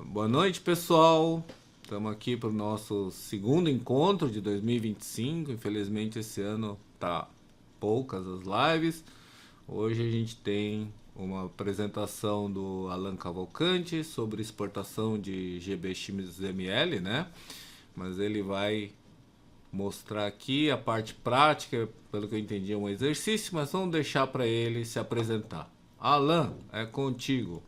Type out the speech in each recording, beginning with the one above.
Boa noite, pessoal. Estamos aqui para o nosso segundo encontro de 2025. Infelizmente, esse ano tá poucas as lives. Hoje a gente tem uma apresentação do Alan Cavalcante sobre exportação de GBX-ML, né? Mas ele vai mostrar aqui a parte prática, pelo que eu entendi, é um exercício, mas vamos deixar para ele se apresentar. Alan, é contigo.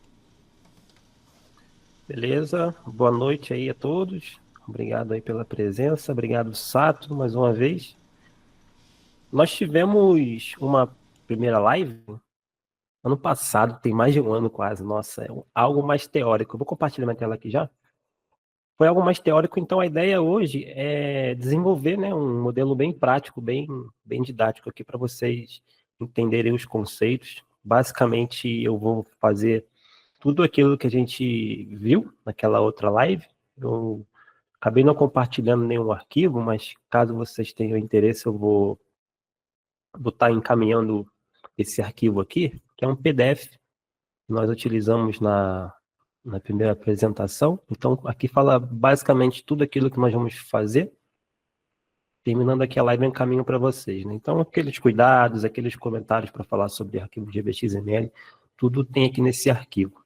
Beleza? Boa noite aí a todos. Obrigado aí pela presença. Obrigado, Sato, mais uma vez. Nós tivemos uma primeira live ano passado, tem mais de um ano quase. Nossa, algo mais teórico. Eu vou compartilhar minha tela aqui já. Foi algo mais teórico, então a ideia hoje é desenvolver, né, um modelo bem prático, bem didático aqui para vocês entenderem os conceitos. Basicamente, eu vou fazer tudo aquilo que a gente viu naquela outra live. Eu acabei não compartilhando nenhum arquivo, mas caso vocês tenham interesse, eu vou estar encaminhando esse arquivo aqui, que é um PDF que nós utilizamos na primeira apresentação. Então, aqui fala basicamente tudo aquilo que nós vamos fazer. Terminando aqui a live, eu encaminho para vocês, né? Então, aqueles cuidados, aqueles comentários para falar sobre arquivo GBXML, tudo tem aqui nesse arquivo.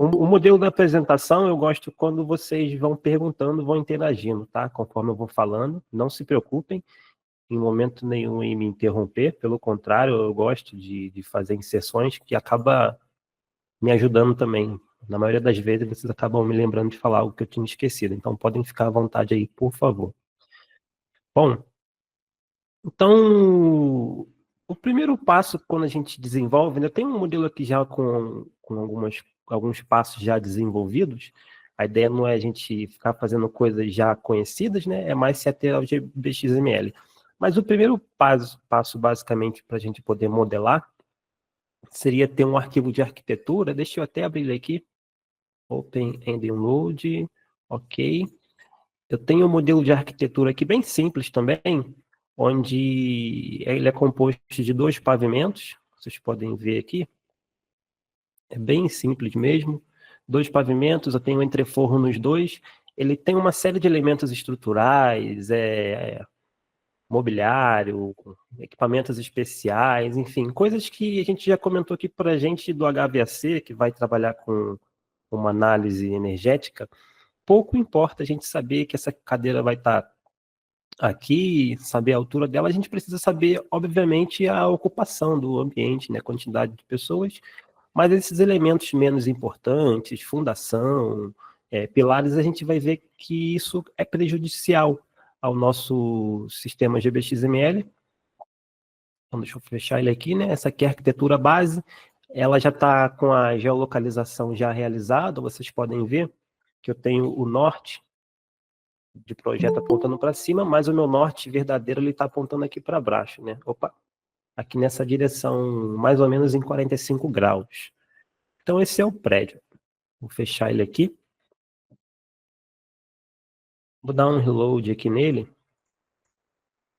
O modelo da apresentação eu gosto quando vocês vão perguntando, vão interagindo, tá? Conforme eu vou falando, não se preocupem em momento nenhum em me interromper, pelo contrário, eu gosto de fazer inserções que acaba me ajudando também. Na maioria das vezes vocês acabam me lembrando de falar algo que eu tinha esquecido, então podem ficar à vontade aí, por favor. Bom, então, o primeiro passo quando a gente desenvolve, né, eu tenho um modelo aqui já com alguns passos já desenvolvidos. A ideia não é a gente ficar fazendo coisas já conhecidas, né? É mais se ater ao GBXML. Mas o primeiro passo basicamente, para a gente poder modelar, seria ter um arquivo de arquitetura. Deixa eu até abrir ele aqui. Open and Download. Ok. Eu tenho um modelo de arquitetura aqui bem simples também, onde ele é composto de dois pavimentos, vocês podem ver aqui, é bem simples mesmo, dois pavimentos, eu tenho um entreforro nos dois, ele tem uma série de elementos estruturais, mobiliário, equipamentos especiais, enfim, coisas que a gente já comentou aqui para a gente do HVAC, que vai trabalhar com uma análise energética. Pouco importa a gente saber que essa cadeira vai estar aqui, saber a altura dela, a gente precisa saber, obviamente, a ocupação do ambiente, né, a quantidade de pessoas, mas esses elementos menos importantes, fundação, pilares, a gente vai ver que isso é prejudicial ao nosso sistema GBXML. Então, deixa eu fechar ele aqui, né? Essa aqui é a arquitetura base, ela já está com a geolocalização já realizada, vocês podem ver que eu tenho o norte de projeto apontando para cima, mas o meu norte verdadeiro ele está apontando aqui para baixo, né? Opa, aqui nessa direção, mais ou menos em 45 graus. Então esse é o prédio. Vou fechar ele aqui. Vou dar um reload aqui nele.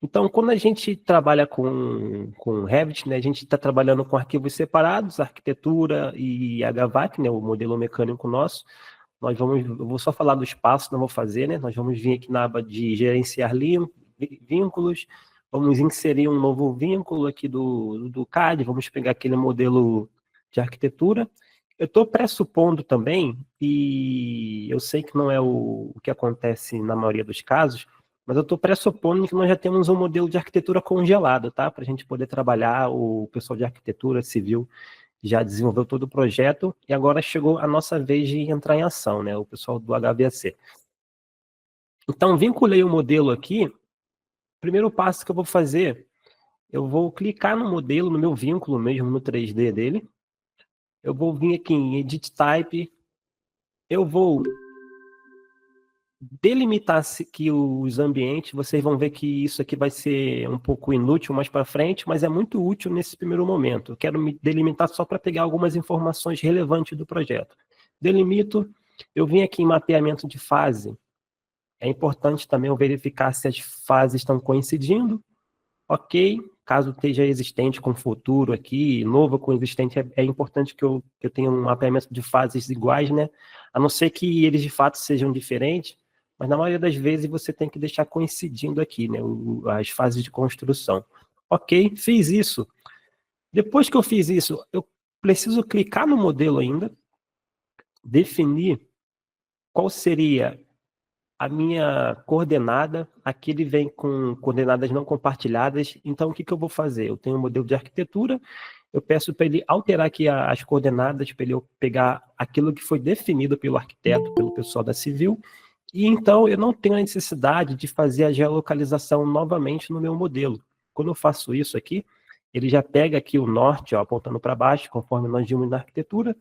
Então, quando a gente trabalha com Revit, né, a gente está trabalhando com arquivos separados, arquitetura e HVAC, né, o modelo mecânico nosso. Eu vou só falar dos passos, não vou fazer, né? Nós vamos vir aqui na aba de gerenciar vínculos, vamos inserir um novo vínculo aqui do CAD, vamos pegar aquele modelo de arquitetura. Eu estou pressupondo também, e eu sei que não é o que acontece na maioria dos casos, mas eu estou pressupondo que nós já temos um modelo de arquitetura congelado, tá? Para a gente poder trabalhar, o pessoal de arquitetura civil já desenvolveu todo o projeto e agora chegou a nossa vez de entrar em ação, né? O pessoal do HVAC. Então, vinculei o modelo aqui. O primeiro passo que eu vou fazer, eu vou clicar no modelo, no meu vínculo mesmo, no 3D dele. Eu vou vir aqui em Edit Type. Eu vou delimitar aqui os ambientes. Vocês vão ver que isso aqui vai ser um pouco inútil mais para frente, mas é muito útil nesse primeiro momento. Eu quero me delimitar só para pegar algumas informações relevantes do projeto. Delimito, eu vim aqui em mapeamento de fase. É importante também eu verificar se as fases estão coincidindo. Ok, caso esteja existente com futuro aqui, novo com existente, é importante que eu tenha um mapeamento de fases iguais, né? A não ser que eles de fato sejam diferentes, mas na maioria das vezes você tem que deixar coincidindo aqui, né? As fases de construção. Ok, fiz isso. Depois que eu fiz isso, eu preciso clicar no modelo ainda, definir qual seria a minha coordenada. Aqui ele vem com coordenadas não compartilhadas. Então, o que eu vou fazer? Eu tenho um modelo de arquitetura, eu peço para ele alterar aqui as coordenadas, para ele pegar aquilo que foi definido pelo arquiteto, pelo pessoal da civil, e então eu não tenho a necessidade de fazer a geolocalização novamente no meu modelo. Quando eu faço isso aqui, ele já pega aqui o norte, ó, apontando para baixo, conforme nós vimos na arquitetura,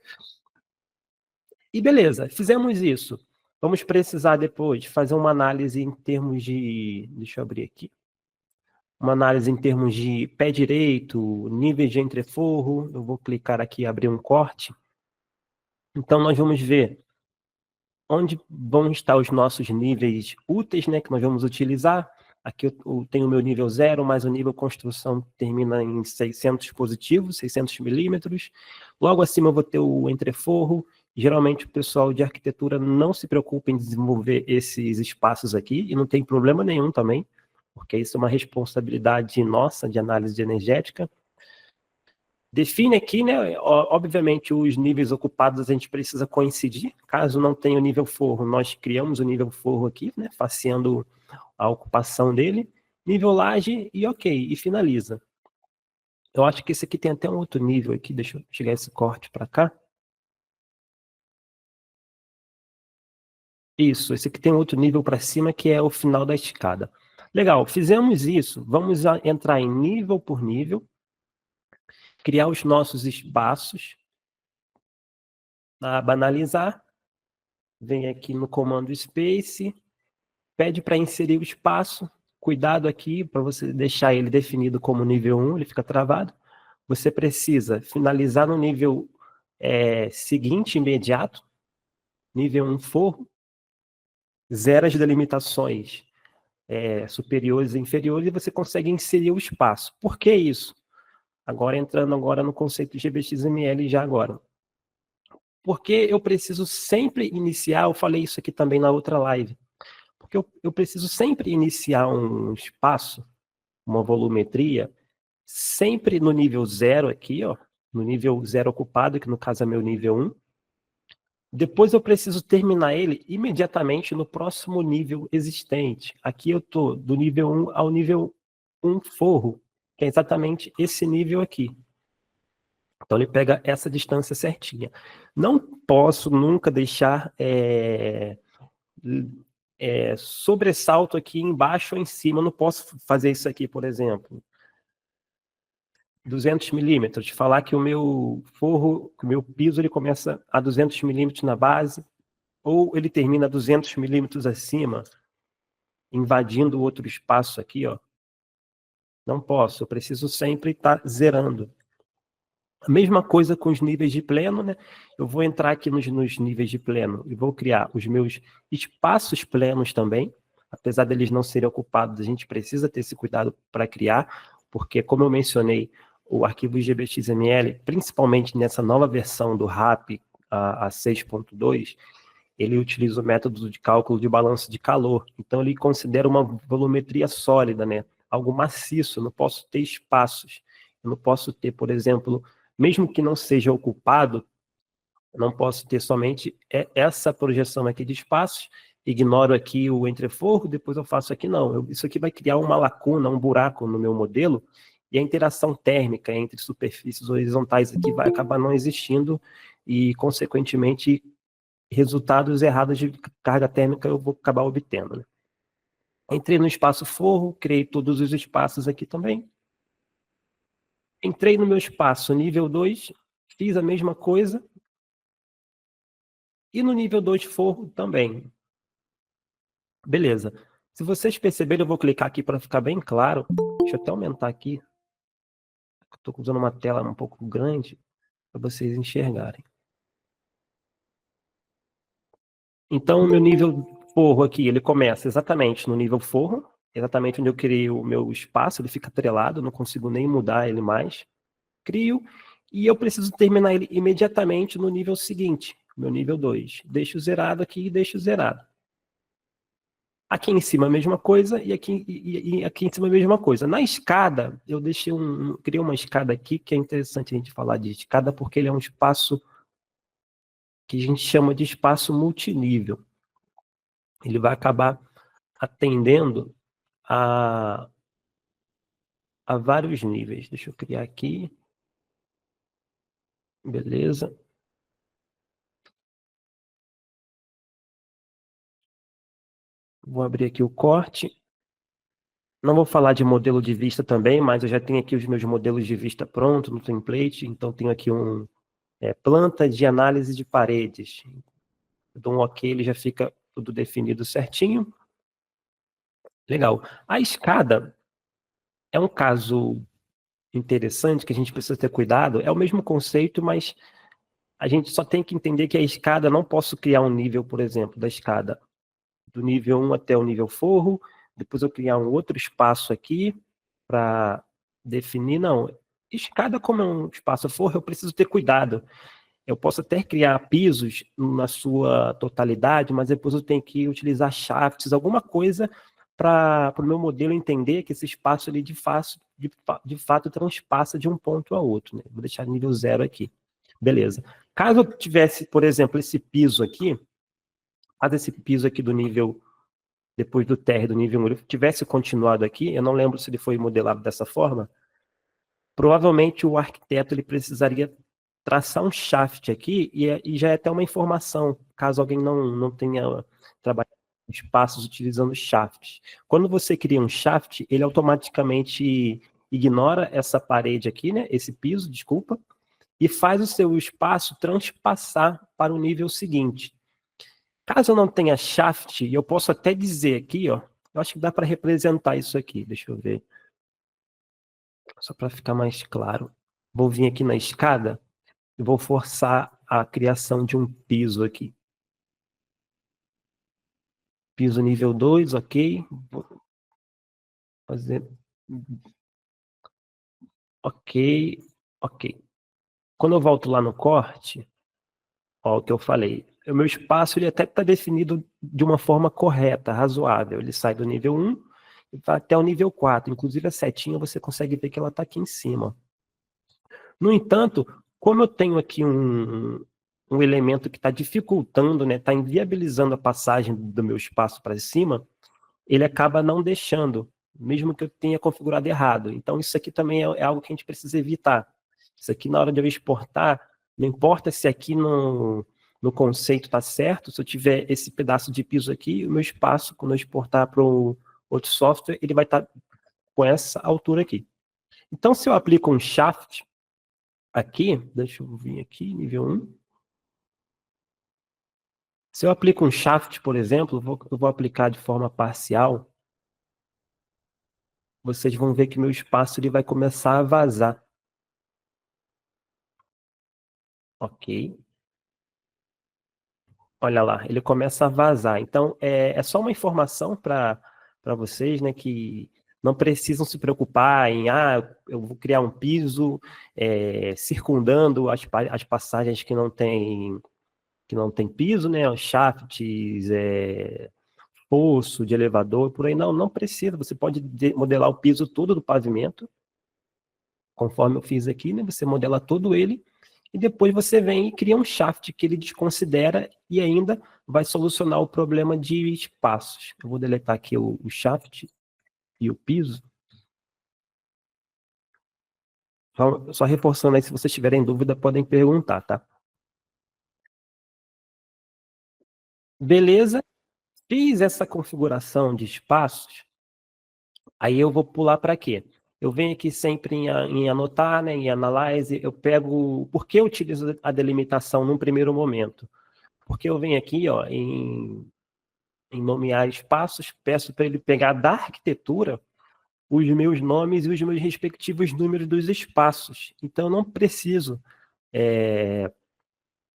e beleza, fizemos isso. Vamos precisar depois fazer uma análise em termos de... Deixa eu abrir aqui. Uma análise em termos de pé direito, níveis de entreforro. Eu vou clicar aqui e abrir um corte. Então, nós vamos ver onde vão estar os nossos níveis úteis, né, que nós vamos utilizar. Aqui eu tenho o meu nível 0, mas o nível construção termina em 600 positivos, 600 milímetros. Logo acima eu vou ter o entreforro. Geralmente o pessoal de arquitetura não se preocupa em desenvolver esses espaços aqui, e não tem problema nenhum também, porque isso é uma responsabilidade nossa de análise energética. Define aqui, né, obviamente, os níveis ocupados a gente precisa coincidir. Caso não tenha o nível forro, nós criamos o nível forro aqui, né, faceando a ocupação dele. Nível laje e ok, e finaliza. Eu acho que esse aqui tem até um outro nível aqui, deixa eu chegar esse corte para cá. Isso, esse aqui tem outro nível para cima, que é o final da escada. Legal, fizemos isso. Vamos entrar em nível por nível, criar os nossos espaços, banalizar, vem aqui no comando space, pede para inserir o espaço, cuidado aqui para você deixar ele definido como nível 1, ele fica travado. Você precisa finalizar no nível seguinte, imediato, nível 1 forro, zero as delimitações superiores e inferiores, e você consegue inserir o espaço. Por que isso? Agora entrando agora no conceito de GBXML já agora. Porque eu preciso sempre iniciar, eu falei isso aqui também na outra live, porque eu preciso sempre iniciar um espaço, uma volumetria, sempre no nível 0 aqui, ó, no nível 0 ocupado, que no caso é meu nível 1. Depois eu preciso terminar ele imediatamente no próximo nível existente. Aqui eu estou do nível 1 ao nível 1 forro, que é exatamente esse nível aqui. Então ele pega essa distância certinha. Não posso nunca deixar sobressalto aqui embaixo ou em cima. Eu não posso fazer isso aqui, por exemplo. 200 milímetros, falar que o meu forro, que o meu piso, ele começa a 200 milímetros na base, ou ele termina a 200 milímetros acima, invadindo outro espaço aqui, ó. Não posso, eu preciso sempre estar zerando. A mesma coisa com os níveis de pleno, né? Eu vou entrar aqui nos níveis de pleno e vou criar os meus espaços plenos também. Apesar deles não serem ocupados, a gente precisa ter esse cuidado para criar, porque, como eu mencionei, o arquivo GBXML, principalmente nessa nova versão do RAP, a 6.2, ele utiliza o método de cálculo de balanço de calor. Então, ele considera uma volumetria sólida, né? Algo maciço, eu não posso ter espaços. Eu não posso ter, por exemplo, mesmo que não seja ocupado, eu não posso ter somente essa projeção aqui de espaços, ignoro aqui o entreforro, depois eu faço aqui, não. Isso aqui vai criar uma lacuna, um buraco no meu modelo, e a interação térmica entre superfícies horizontais aqui vai acabar não existindo, e, consequentemente, resultados errados de carga térmica eu vou acabar obtendo, né? Entrei no espaço forro, criei todos os espaços aqui também. Entrei no meu espaço nível 2, fiz a mesma coisa. E no nível 2 forro também. Beleza. Se vocês perceberem, eu vou clicar aqui para ficar bem claro. Deixa eu até aumentar aqui. Estou usando uma tela um pouco grande para vocês enxergarem. Então, o meu nível forro aqui, ele começa exatamente no nível forro. exatamente onde eu criei o meu espaço, ele fica atrelado, não consigo nem mudar ele mais. Crio, e eu preciso terminar ele imediatamente no nível seguinte, meu nível 2. Deixo zerado aqui e deixo zerado. Aqui em cima a mesma coisa e aqui em cima a mesma coisa. Na escada, eu criei uma escada aqui, que é interessante a gente falar de escada, porque ele é um espaço que a gente chama de espaço multinível. Ele vai acabar atendendo a vários níveis. Deixa eu criar aqui. Beleza. Vou abrir aqui o corte. Não vou falar de modelo de vista também, mas eu já tenho aqui os meus modelos de vista pronto no template. Então, tenho aqui planta de análise de paredes. Eu dou um OK, ele já fica tudo definido certinho. Legal. A escada é um caso interessante que a gente precisa ter cuidado. É o mesmo conceito, mas a gente só tem que entender que a escada, não posso criar um nível, por exemplo, da escada do nível 1 até o nível forro, depois eu criar um outro espaço aqui para definir, não. Escada, como é um espaço forro, eu preciso ter cuidado. Eu posso até criar pisos na sua totalidade, mas depois eu tenho que utilizar shafts, alguma coisa para o meu modelo entender que esse espaço ele de fato transpassa de um ponto a outro. Né? Vou deixar nível 0 aqui. Beleza. Caso eu tivesse, por exemplo, esse piso aqui, esse piso aqui do nível, depois do térreo do nível 1, ele tivesse continuado aqui, eu não lembro se ele foi modelado dessa forma, provavelmente o arquiteto ele precisaria traçar um shaft aqui, e já é até uma informação, caso alguém não tenha trabalhado espaços utilizando shafts. Quando você cria um shaft, ele automaticamente ignora essa parede aqui, né, esse piso, desculpa, e faz o seu espaço transpassar para o nível seguinte. Caso eu não tenha shaft, eu posso até dizer aqui, ó, eu acho que dá para representar isso aqui, deixa eu ver. Só para ficar mais claro. Vou vir aqui na escada e vou forçar a criação de um piso aqui. Piso nível 2, ok. Vou fazer... Ok, ok. Quando eu volto lá no corte, ó, o que eu falei, o meu espaço ele até está definido de uma forma correta, razoável. Ele sai do nível 1 e vai até o nível 4. Inclusive a setinha você consegue ver que ela está aqui em cima. No entanto, como eu tenho aqui um elemento que está dificultando, né, está inviabilizando a passagem do meu espaço para cima, ele acaba não deixando, mesmo que eu tenha configurado errado. Então, isso aqui também é algo que a gente precisa evitar. Isso aqui, na hora de eu exportar, não importa se aqui no conceito está certo, se eu tiver esse pedaço de piso aqui, o meu espaço, quando eu exportar para outro software, ele vai estar com essa altura aqui. Então, se eu aplico um shaft aqui, deixa eu vir aqui, nível 1. Se eu aplico um shaft, por exemplo, eu vou aplicar de forma parcial, vocês vão ver que meu espaço ele vai começar a vazar. Ok. Olha lá, ele começa a vazar. Então, é só uma informação para vocês, né, que não precisam se preocupar em, eu vou criar um piso circundando as passagens que não tem piso, né, os shafts, poço de elevador, por aí. Não precisa. Você pode modelar o piso todo do pavimento, conforme eu fiz aqui, né? Você modela todo ele, e depois você vem e cria um shaft que ele desconsidera e ainda vai solucionar o problema de espaços. Eu vou deletar aqui o shaft e o piso. Só reforçando aí, se vocês tiverem dúvida, podem perguntar, tá? Beleza? Fiz essa configuração de espaços, aí eu vou pular para quê? Eu venho aqui sempre em anotar, né, em analyze, eu pego... Por que eu utilizo a delimitação num primeiro momento? Porque eu venho aqui, ó, em nomear espaços, peço para ele pegar da arquitetura os meus nomes e os meus respectivos números dos espaços. Então, eu não preciso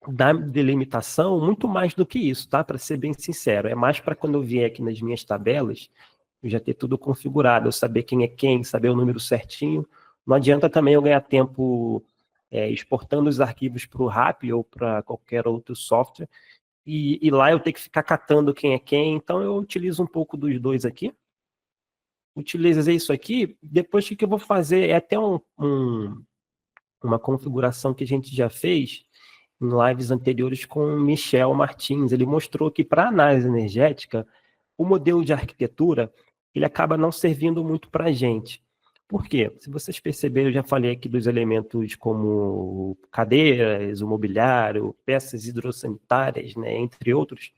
da delimitação muito mais do que isso, tá? Para ser bem sincero. É mais para quando eu vier aqui nas minhas tabelas, eu já ter tudo configurado, eu saber quem é quem, saber o número certinho. Não adianta também eu ganhar tempo exportando os arquivos para o RAP ou para qualquer outro software, e lá eu ter que ficar catando quem é quem. Então eu utilizo um pouco dos dois aqui. Utilizei isso aqui, depois o que eu vou fazer é até uma configuração que a gente já fez em lives anteriores com o Michel Martins. Ele mostrou que para análise energética, o modelo de arquitetura, ele acaba não servindo muito para a gente. Por quê? Se vocês perceberem, eu já falei aqui dos elementos como cadeiras, o mobiliário, peças hidrossanitárias, né, entre outros,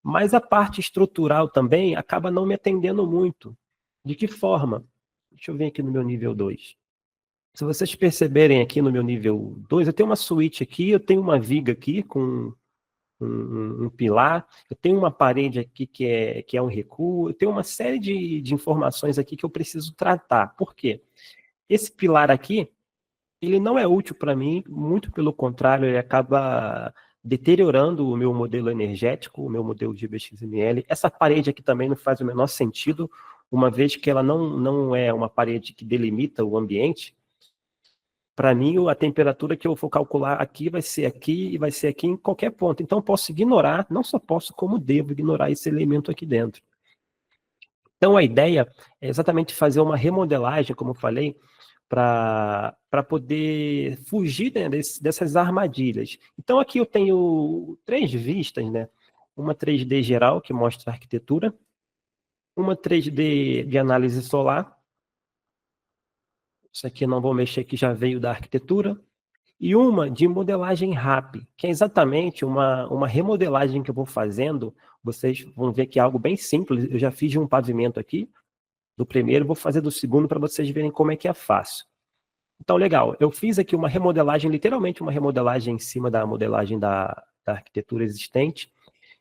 mas a parte estrutural também acaba não me atendendo muito. De que forma? Deixa eu ver aqui no meu nível 2. Se vocês perceberem aqui no meu nível 2, eu tenho uma suíte aqui, eu tenho uma viga aqui com um pilar, eu tenho uma parede aqui que é um recuo, eu tenho uma série de informações aqui que eu preciso tratar. Por quê? Esse pilar aqui, ele não é útil para mim, muito pelo contrário, ele acaba deteriorando o meu modelo energético, o meu modelo de BXML. Essa parede aqui também não faz o menor sentido, uma vez que ela não é uma parede que delimita o ambiente. Para mim, a temperatura que eu for calcular aqui vai ser aqui e vai ser aqui em qualquer ponto. Então, eu posso ignorar, não só posso, como devo ignorar esse elemento aqui dentro. Então, a ideia é exatamente fazer uma remodelagem, como eu falei, para poder fugir, né, dessas armadilhas. Então, aqui eu tenho 3 vistas, né? Uma 3D geral, que mostra a arquitetura, uma 3D de análise solar, isso aqui eu não vou mexer, que já veio da arquitetura, e uma de modelagem RAP, que é exatamente uma remodelagem que eu vou fazendo. Vocês vão ver que é algo bem simples. Eu já fiz de um pavimento aqui, do primeiro, vou fazer do segundo para vocês verem como é que é fácil. Então, legal, eu fiz aqui uma remodelagem, literalmente uma remodelagem em cima da modelagem da arquitetura existente.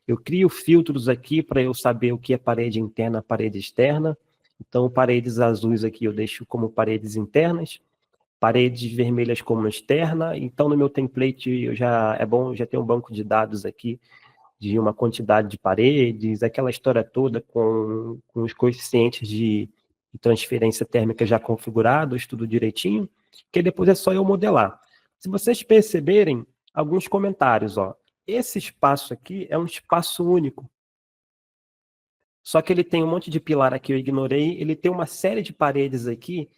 Eu crio filtros aqui para eu saber o que é parede interna, parede externa. Então, paredes azuis aqui eu deixo como paredes internas, paredes vermelhas como externa. Então, no meu template, é bom já ter um banco de dados aqui de uma quantidade de paredes, aquela história toda com os coeficientes de transferência térmica já configurados, tudo direitinho, que depois é só eu modelar. Se vocês perceberem, alguns comentários, ó. Esse espaço aqui é um espaço único. Só que ele tem um monte de pilar aqui, eu ignorei. Ele tem uma série de paredes aqui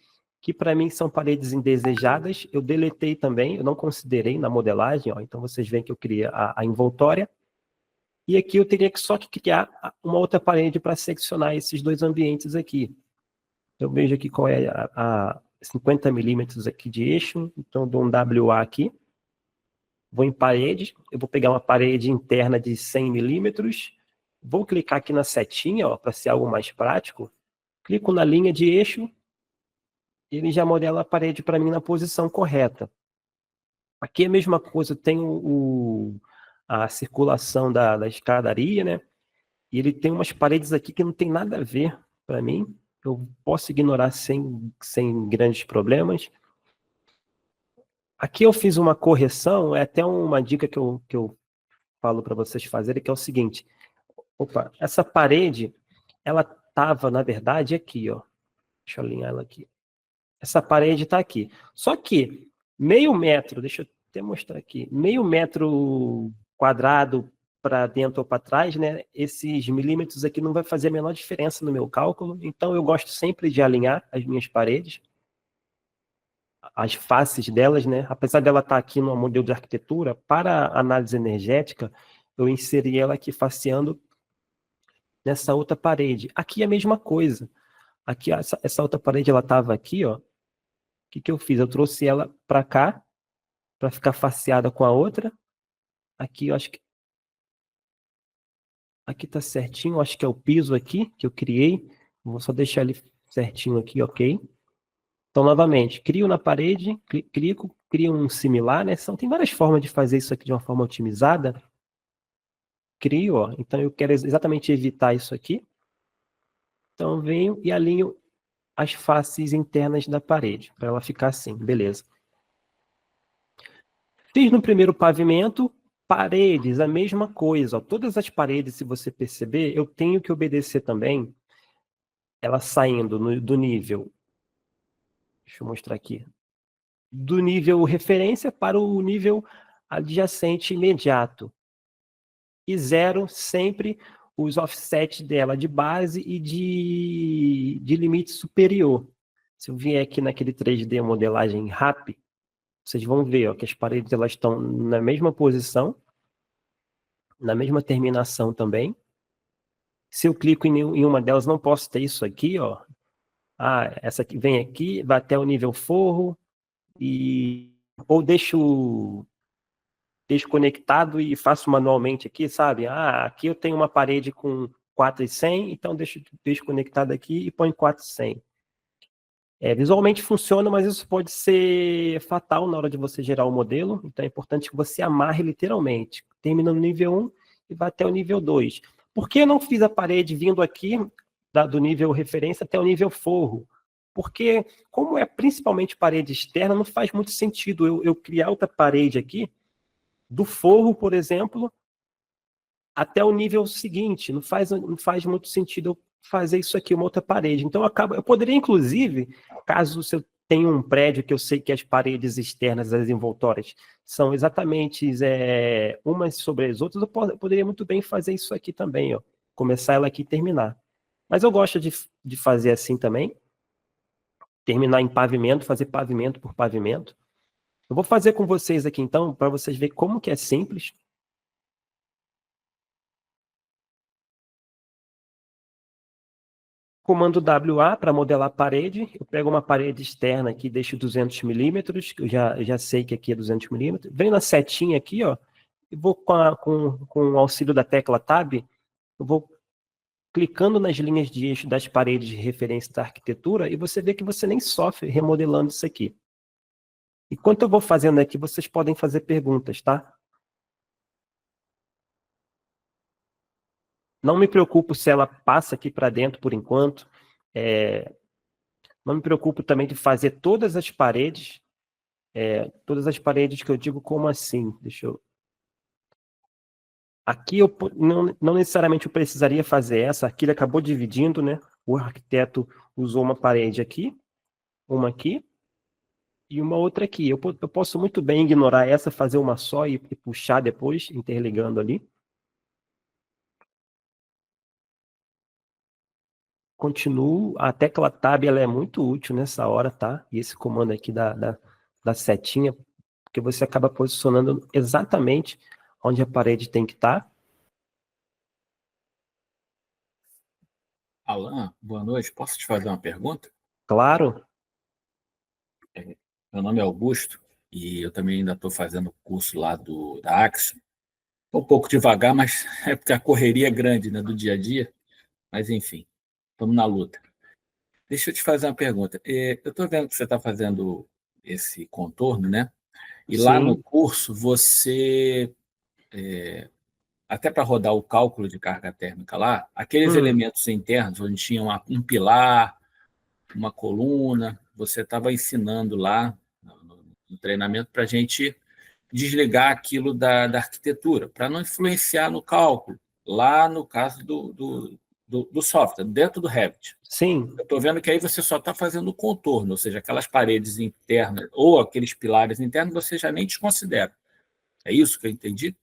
que para mim são paredes indesejadas. Eu deletei também, eu não considerei na modelagem. Ó. Então vocês veem que eu criei a envoltória. E aqui eu teria que só que criar uma outra parede para seccionar esses dois ambientes aqui. Eu vejo aqui qual é a 50 milímetros aqui de eixo. Então eu dou um WA aqui. Vou em parede, eu vou pegar uma parede interna de 100 milímetros. Vou clicar aqui na setinha, para ser algo mais prático. Clico na linha de eixo, ele já modela a parede para mim na posição correta. Aqui é a mesma coisa, tem a circulação da escadaria, né? E ele tem umas paredes aqui que não tem nada a ver para mim. Eu posso ignorar sem grandes problemas. Aqui eu fiz uma correção, é até uma dica que eu falo para vocês fazerem, que é o seguinte. Opa, essa parede, ela estava, na verdade, aqui, ó. Deixa eu alinhar ela aqui. Essa parede está aqui. Só que meio metro, deixa eu até mostrar aqui, meio metro quadrado para dentro ou para trás, né? Esses milímetros aqui não vai fazer a menor diferença no meu cálculo. Então eu gosto sempre de alinhar as minhas paredes, as faces delas, né? Apesar dela estar aqui no modelo de arquitetura, para análise energética, eu inseri ela aqui faceando nessa outra parede. Aqui é a mesma coisa. Aqui, essa outra parede, ela estava aqui, ó. O que eu fiz? Eu trouxe ela para cá, para ficar faceada com a outra. Aqui, eu acho que... Aqui tá certinho, eu acho que é o piso aqui, que eu criei. Vou só deixar ele certinho aqui, ok? Então, novamente, crio na parede, clico, crio um similar, né? Tem várias formas de fazer isso aqui de uma forma otimizada. Crio, ó. Então, eu quero exatamente evitar isso aqui. Então, eu venho e alinho as faces internas da parede, para ela ficar assim, beleza. Fiz no primeiro pavimento, paredes, a mesma coisa. Ó. Todas as paredes, se você perceber, eu tenho que obedecer também ela saindo do nível, deixa eu mostrar aqui, do nível referência para o nível adjacente imediato. E zero sempre os offsets dela de base e de limite superior. Se eu vier aqui naquele 3D modelagem RAP, vocês vão ver ó, que as paredes elas estão na mesma posição, na mesma terminação também. Se eu clico em uma delas, não posso ter isso aqui, ó. Ah, essa aqui vem aqui, vai até o nível forro, ou deixo conectado e faço manualmente aqui, sabe? Ah, aqui eu tenho uma parede com 4.100, então deixo conectado aqui e põe 4.100. Visualmente funciona, mas isso pode ser fatal na hora de você gerar o modelo, então é importante que você amarre literalmente. Termina no nível 1 e vai até o nível 2. Por que eu não fiz a parede vindo aqui do nível referência até o nível forro? Porque, como é principalmente parede externa, não faz muito sentido eu criar outra parede aqui, do forro, por exemplo, até o nível seguinte. Não faz muito sentido eu fazer isso aqui, uma outra parede. Então, eu poderia, inclusive, caso eu tenha um prédio que eu sei que as paredes externas, as envoltórias, são exatamente umas sobre as outras, eu poderia muito bem fazer isso aqui também, ó. Começar ela aqui e terminar. Mas eu gosto de fazer assim também, terminar em pavimento, fazer pavimento por pavimento. Eu vou fazer com vocês aqui, então, para vocês verem como que é simples. Comando WA para modelar a parede. Eu pego uma parede externa aqui, deixo 200 milímetros, eu já sei que aqui é 200 milímetros. Venho na setinha aqui, ó, e vou com o auxílio da tecla Tab, eu vou clicando nas linhas de eixo das paredes de referência da arquitetura e você vê que você nem sofre remodelando isso aqui. Enquanto eu vou fazendo aqui, vocês podem fazer perguntas, tá? Não me preocupo se ela passa aqui para dentro por enquanto. Não me preocupo também de fazer todas as paredes que eu digo como assim. Deixa eu... Aqui eu não necessariamente eu precisaria fazer essa, aqui ele acabou dividindo, né? O arquiteto usou uma parede aqui, uma aqui, e uma outra aqui. Eu posso muito bem ignorar essa, fazer uma só e puxar depois, interligando ali. Continuo, a tecla Tab ela é muito útil nessa hora, tá? E esse comando aqui da setinha, porque você acaba posicionando exatamente onde a parede tem que estar. Alan, boa noite. Posso te fazer uma pergunta? Claro. Meu nome é Augusto e eu também ainda estou fazendo o curso lá da Axo. Estou um pouco devagar, mas é porque a correria é grande, né, do dia a dia. Mas, enfim, estamos na luta. Deixa eu te fazer uma pergunta. Eu estou vendo que você está fazendo esse contorno, né? E lá no Sim. curso, você, até para rodar o cálculo de carga térmica lá, aqueles elementos internos, onde tinha um pilar, uma coluna, você estava ensinando lá no treinamento para a gente desligar aquilo da arquitetura, para não influenciar no cálculo, lá no caso do software, dentro do Revit. Sim. Eu estou vendo que aí você só está fazendo o contorno, ou seja, aquelas paredes internas ou aqueles pilares internos você já nem desconsidera. É isso que eu entendi?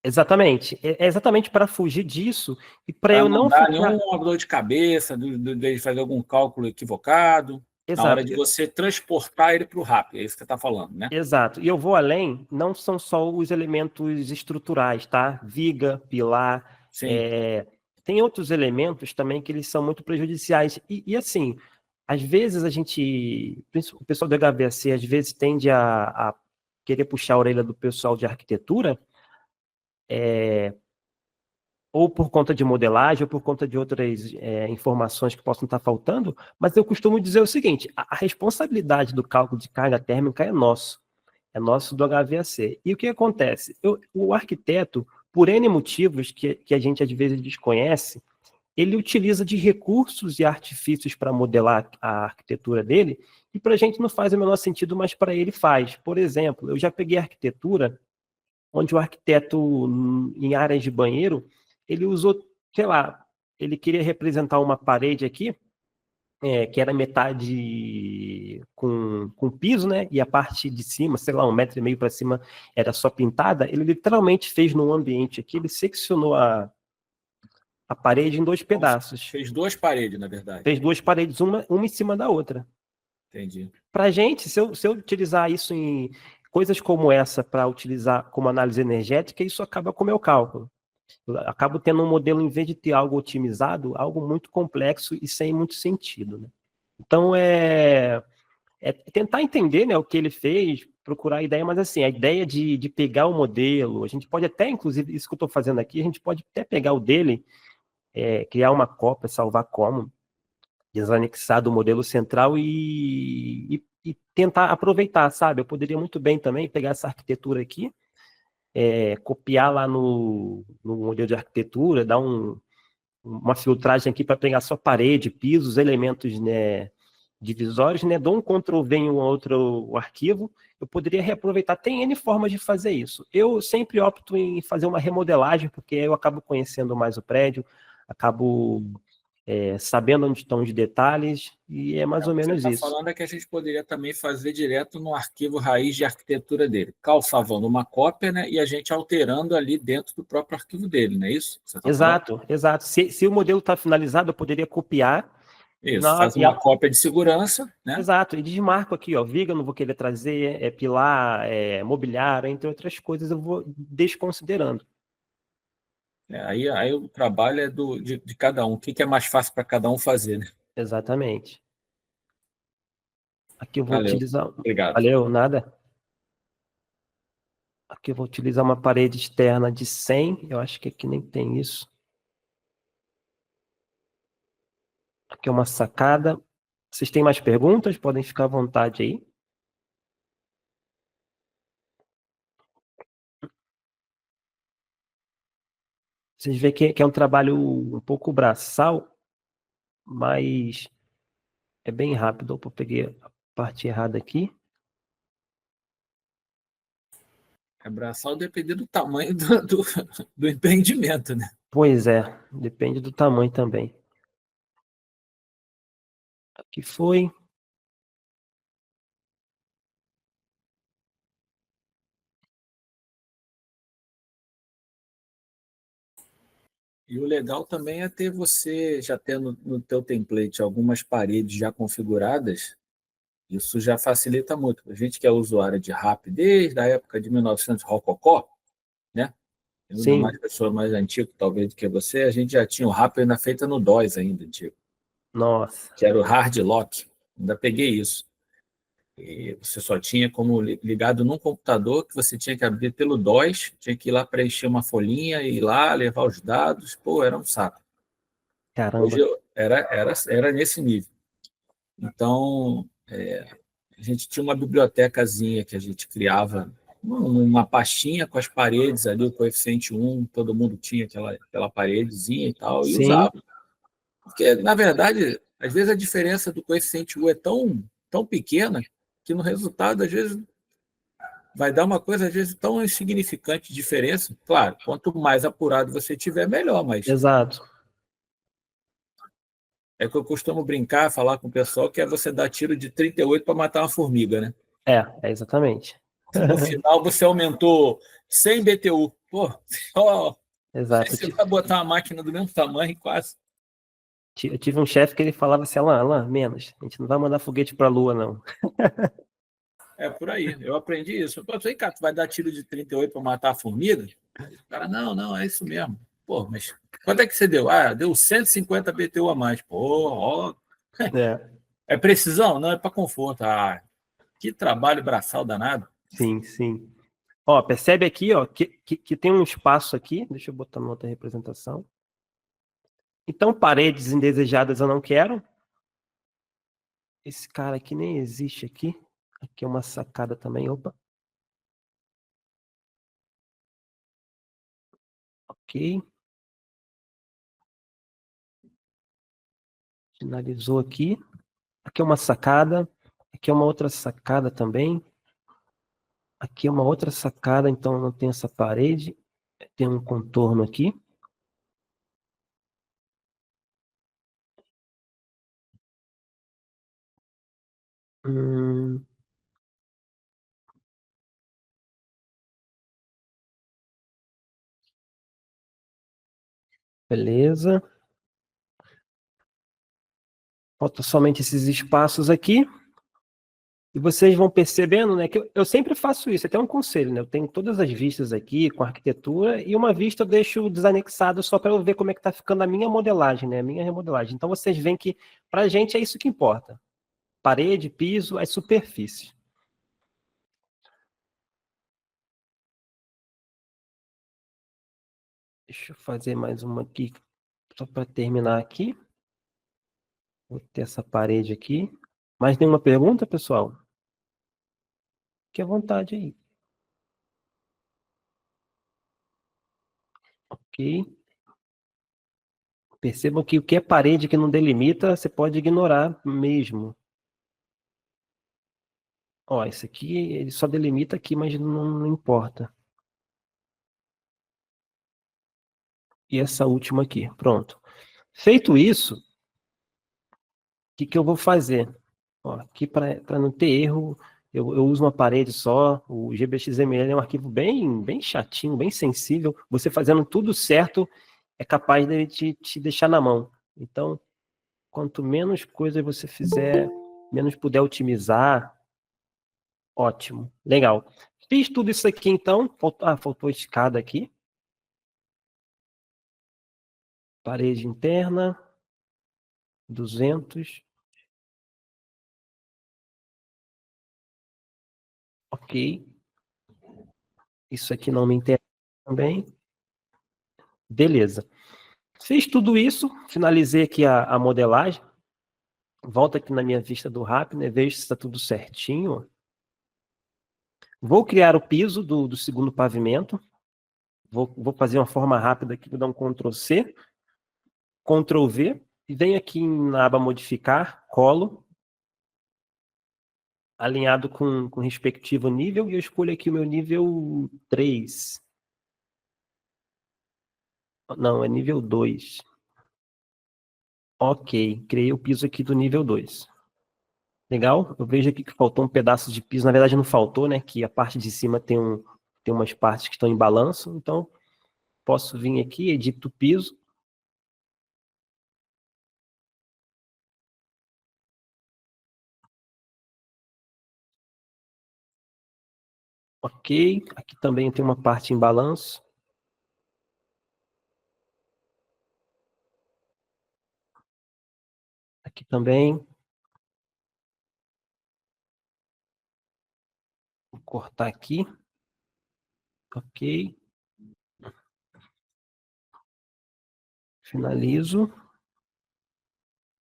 Exatamente. É exatamente para fugir disso e para Para eu não não dar ficar... nenhuma dor de cabeça, de fazer algum cálculo equivocado, na hora Exato. de você transportar ele para o RAP, é isso que você está falando, né? Exato. E eu vou além, não são só os elementos estruturais, tá? Viga, pilar, Sim. tem outros elementos também que eles são muito prejudiciais. E assim, às vezes o pessoal do HVAC, às vezes tende a querer puxar a orelha do pessoal de arquitetura, ou por conta de modelagem, ou por conta de outras informações que possam estar faltando, mas eu costumo dizer o seguinte, a responsabilidade do cálculo de carga térmica é nosso. É nosso do HVAC. E o que acontece? O arquiteto, por N motivos que a gente às vezes desconhece, ele utiliza de recursos e artifícios para modelar a arquitetura dele, e para a gente não faz o menor sentido, mas para ele faz. Por exemplo, eu já peguei arquitetura onde o arquiteto, em áreas de banheiro, ele usou, sei lá, ele queria representar uma parede aqui, que era metade com piso, né? E a parte de cima, sei lá, 1,5 metro para cima, era só pintada. Ele literalmente fez num ambiente aqui, ele seccionou a parede em 2 pedaços. Fez 2 paredes, na verdade. Fez 2 paredes, uma em cima da outra. Entendi. Para gente, se eu utilizar isso em coisas como essa para utilizar como análise energética, isso acaba com o meu cálculo. Eu acabo tendo um modelo, em vez de ter algo otimizado, algo muito complexo e sem muito sentido, né? Então, é tentar entender, né, o que ele fez, procurar a ideia, mas assim, a ideia de pegar o modelo, a gente pode até, inclusive, isso que eu estou fazendo aqui, a gente pode até pegar o dele, criar uma cópia, salvar como, desanexar do modelo central e tentar aproveitar, sabe? Eu poderia muito bem também pegar essa arquitetura aqui, copiar lá no modelo de arquitetura, dar uma filtragem aqui para pegar só parede, pisos, elementos, né, divisórios, né? Dou um Ctrl+V em um outro arquivo, eu poderia reaproveitar. Tem N formas de fazer isso. Eu sempre opto em fazer uma remodelagem, porque eu acabo conhecendo mais o prédio, acabo sabendo onde estão os detalhes, e é mais ou O que você menos está isso. falando é que a gente poderia também fazer direto no arquivo raiz de arquitetura dele, salvando uma cópia, né, e a gente alterando ali dentro do próprio arquivo dele, não é isso que você está falando? Exato, exato. Se o modelo está finalizado, eu poderia copiar. Isso, faz uma cópia de segurança, né? Exato, e desmarco aqui, ó, viga eu não vou querer trazer, pilar, mobiliário, entre outras coisas, eu vou desconsiderando. Aí o trabalho é de cada um. O que é mais fácil para cada um fazer, né? Exatamente. Aqui eu vou Valeu, utilizar. obrigado. Valeu, nada. Aqui eu vou utilizar uma parede externa de 100. Eu acho que aqui nem tem isso. Aqui é uma sacada. Vocês têm mais perguntas? Podem ficar à vontade aí. Vocês veem que é um trabalho um pouco braçal, mas é bem rápido. Opa, eu peguei a parte errada aqui. É braçal depender do tamanho do empreendimento, né? Pois é, depende do tamanho também. Aqui foi. E o legal também é ter você já tendo no teu template algumas paredes já configuradas. Isso já facilita muito. A gente que é usuário de RAP desde a época de 1900 Rococó, né? Ainda mais Sim, pessoa mais antiga, talvez, do que você, a gente já tinha o RAP ainda feita no DOS ainda, antigo, nossa. que era o Hard Lock. Ainda peguei isso. E você só tinha como ligado num computador que você tinha que abrir pelo DOS, tinha que ir lá preencher uma folhinha, ir lá, levar os dados. Pô, era um saco. Caramba. Hoje era nesse nível. Então, a gente tinha uma bibliotecazinha que a gente criava, uma pastinha com as paredes ali, o coeficiente 1, todo mundo tinha aquela paredezinha e tal, e Sim, usava. Porque, na verdade, às vezes a diferença do coeficiente 1 é tão pequena que no resultado, às vezes, vai dar uma coisa, às vezes, tão insignificante de diferença. Claro, quanto mais apurado você tiver, melhor, mas exato. é que eu costumo brincar, falar com o pessoal, que é você dar tiro de 38 para matar uma formiga, né? Exatamente. Se no final você aumentou 100 BTU, pô, ó, Exato. você vai botar uma máquina do mesmo tamanho, quase. Eu tive um chefe que ele falava assim, Alan, menos. A gente não vai mandar foguete para a Lua, não. É por aí, eu aprendi isso. Eu falei, cara, tu vai dar tiro de 38 para matar a formiga? O cara, não, é isso mesmo. Pô, mas quanto é que você deu? Ah, deu 150 BTU a mais. Pô, ó, É, é precisão? Não, é para conforto. Ah, que trabalho braçal danado. sim, sim. Ó, percebe aqui, ó, que tem um espaço aqui. Deixa eu botar uma outra representação. Então, paredes indesejadas eu não quero. Esse cara aqui nem existe aqui. Aqui é uma sacada também. Opa, ok. Finalizou aqui. Aqui é uma sacada. Aqui é uma outra sacada também. Aqui é uma outra sacada, então não tem essa parede. Tem um contorno aqui. Hum, beleza. Falta somente esses espaços aqui. E vocês vão percebendo, né, que eu sempre faço isso, até um conselho, né? Eu tenho todas as vistas aqui com arquitetura e uma vista eu deixo desanexado só para eu ver como é que está ficando a minha modelagem, né? A minha remodelagem. Então vocês veem que para a gente é isso que importa. Parede, piso, as superfícies. Deixa eu fazer mais uma aqui, só para terminar aqui. Vou ter essa parede aqui. Mais nenhuma pergunta, pessoal? Fique à vontade aí. Ok. Percebam que o que é parede que não delimita, você pode ignorar mesmo. Ó, esse aqui, ele só delimita aqui, mas não importa. E essa última aqui, pronto. Feito isso, o que eu vou fazer? Ó, aqui para não ter erro, eu uso uma parede só. O GBXML é um arquivo bem chatinho, bem sensível. Você fazendo tudo certo, é capaz de te deixar na mão. Então, quanto menos coisas você fizer, menos puder otimizar, ótimo. Legal. Fiz tudo isso aqui, então. Faltou a escada aqui. Parede interna, 200. Ok. Isso aqui não me interessa também. Beleza. Fiz tudo isso, finalizei aqui a modelagem. Volto aqui na minha vista do RAP, né? Vejo se está tudo certinho. Vou criar o piso do segundo pavimento. Vou fazer uma forma rápida aqui, vou dar um Ctrl+C, Ctrl+V, e venho aqui na aba modificar, colo, alinhado com o respectivo nível, e eu escolho aqui o meu nível 3. Não, é nível 2. Ok, criei o piso aqui do nível 2. Legal? Eu vejo aqui que faltou um pedaço de piso. Na verdade, não faltou, né? Que a parte de cima tem umas partes que estão em balanço. Então, posso vir aqui, edito o piso. Ok. Aqui também tem uma parte em balanço. Aqui também. Vou cortar aqui. Ok. Finalizo.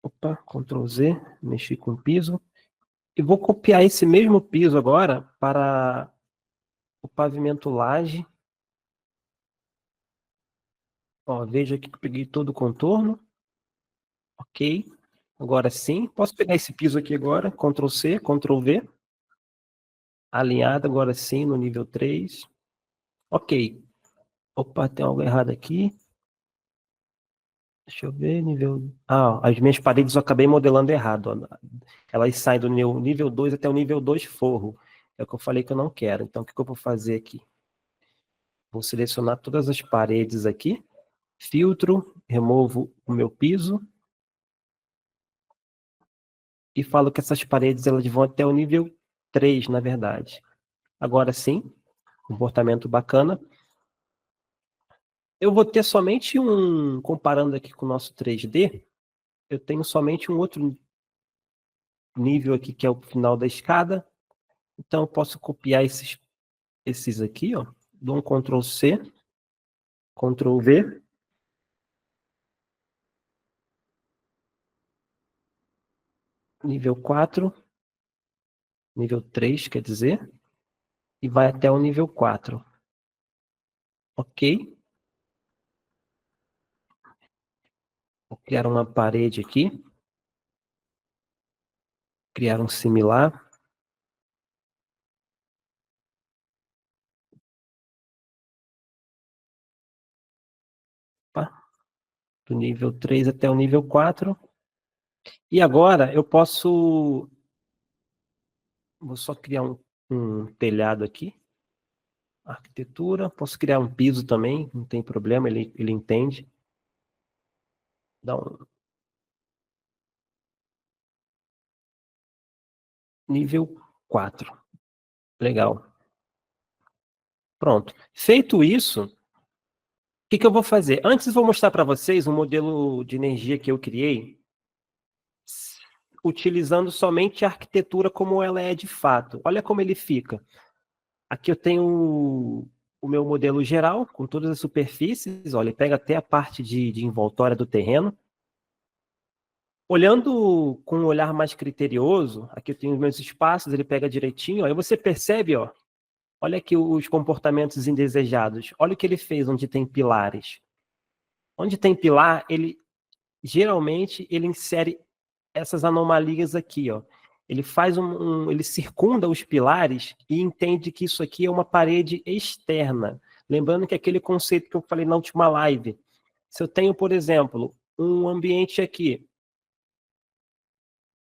Opa, Ctrl+Z, mexi com o piso. E vou copiar esse mesmo piso agora para o pavimento laje. Ó, veja aqui que eu peguei todo o contorno. Ok. Agora sim. Posso pegar esse piso aqui agora. Ctrl+C, Ctrl+V. Alinhado agora sim no nível 3. Ok. Opa, tem algo errado aqui. Deixa eu ver, nível... as minhas paredes eu acabei modelando errado. Ó. Elas saem do nível 2 até o nível 2 forro. É o que eu falei que eu não quero. Então, o que eu vou fazer aqui? Vou selecionar todas as paredes aqui. Filtro, removo o meu piso. E falo que essas paredes elas vão até o nível 3, na verdade. Agora sim, comportamento bacana. Eu vou ter somente comparando aqui com o nosso 3D, eu tenho somente um outro nível aqui, que é o final da escada. Então, eu posso copiar esses aqui, ó. Dou um Ctrl+C, Ctrl+V. Nível 4, nível 3, quer dizer. E vai até o nível 4. Ok. Vou criar uma parede aqui. Criar um similar. Opa. Do nível 3 até o nível 4. E agora eu posso Vou só criar um telhado aqui. Arquitetura. Posso criar um piso também, não tem problema, ele entende. Dá um nível 4. Legal. Pronto. Feito isso, o que eu vou fazer? Antes eu vou mostrar para vocês um modelo de energia que eu criei, utilizando somente a arquitetura como ela é de fato. Olha como ele fica. Aqui eu tenho o meu modelo geral, com todas as superfícies. Olha, ele pega até a parte de envoltória do terreno. Olhando com um olhar mais criterioso, aqui eu tenho os meus espaços, ele pega direitinho. Aí você percebe, ó, olha aqui os comportamentos indesejados. Olha o que ele fez onde tem pilares. Onde tem pilar, geralmente ele insere essas anomalias aqui, ó. Ele faz ele circunda os pilares e entende que isso aqui é uma parede externa. Lembrando que aquele conceito que eu falei na última live. Se eu tenho, por exemplo, um ambiente aqui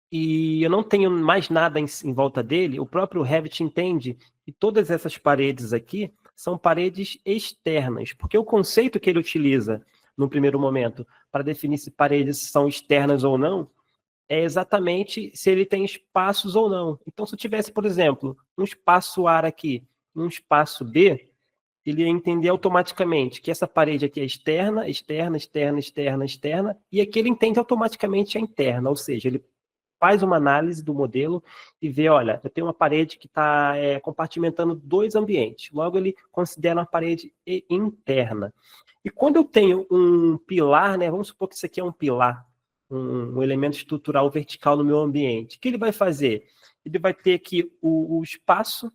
e eu não tenho mais nada em volta dele, o próprio Revit entende que todas essas paredes aqui são paredes externas, porque o conceito que ele utiliza no primeiro momento para definir se paredes são externas ou não é exatamente se ele tem espaços ou não. Então, se eu tivesse, por exemplo, um espaço A aqui, um espaço B, ele ia entender automaticamente que essa parede aqui é externa, externa, externa, externa, externa, e aqui ele entende automaticamente a interna, ou seja, ele faz uma análise do modelo e vê, olha, eu tenho uma parede que está compartimentando 2 ambientes, logo ele considera uma parede interna. E quando eu tenho um pilar, né, vamos supor que isso aqui é um pilar, um elemento estrutural vertical no meu ambiente, o que ele vai fazer? Ele vai ter aqui o espaço,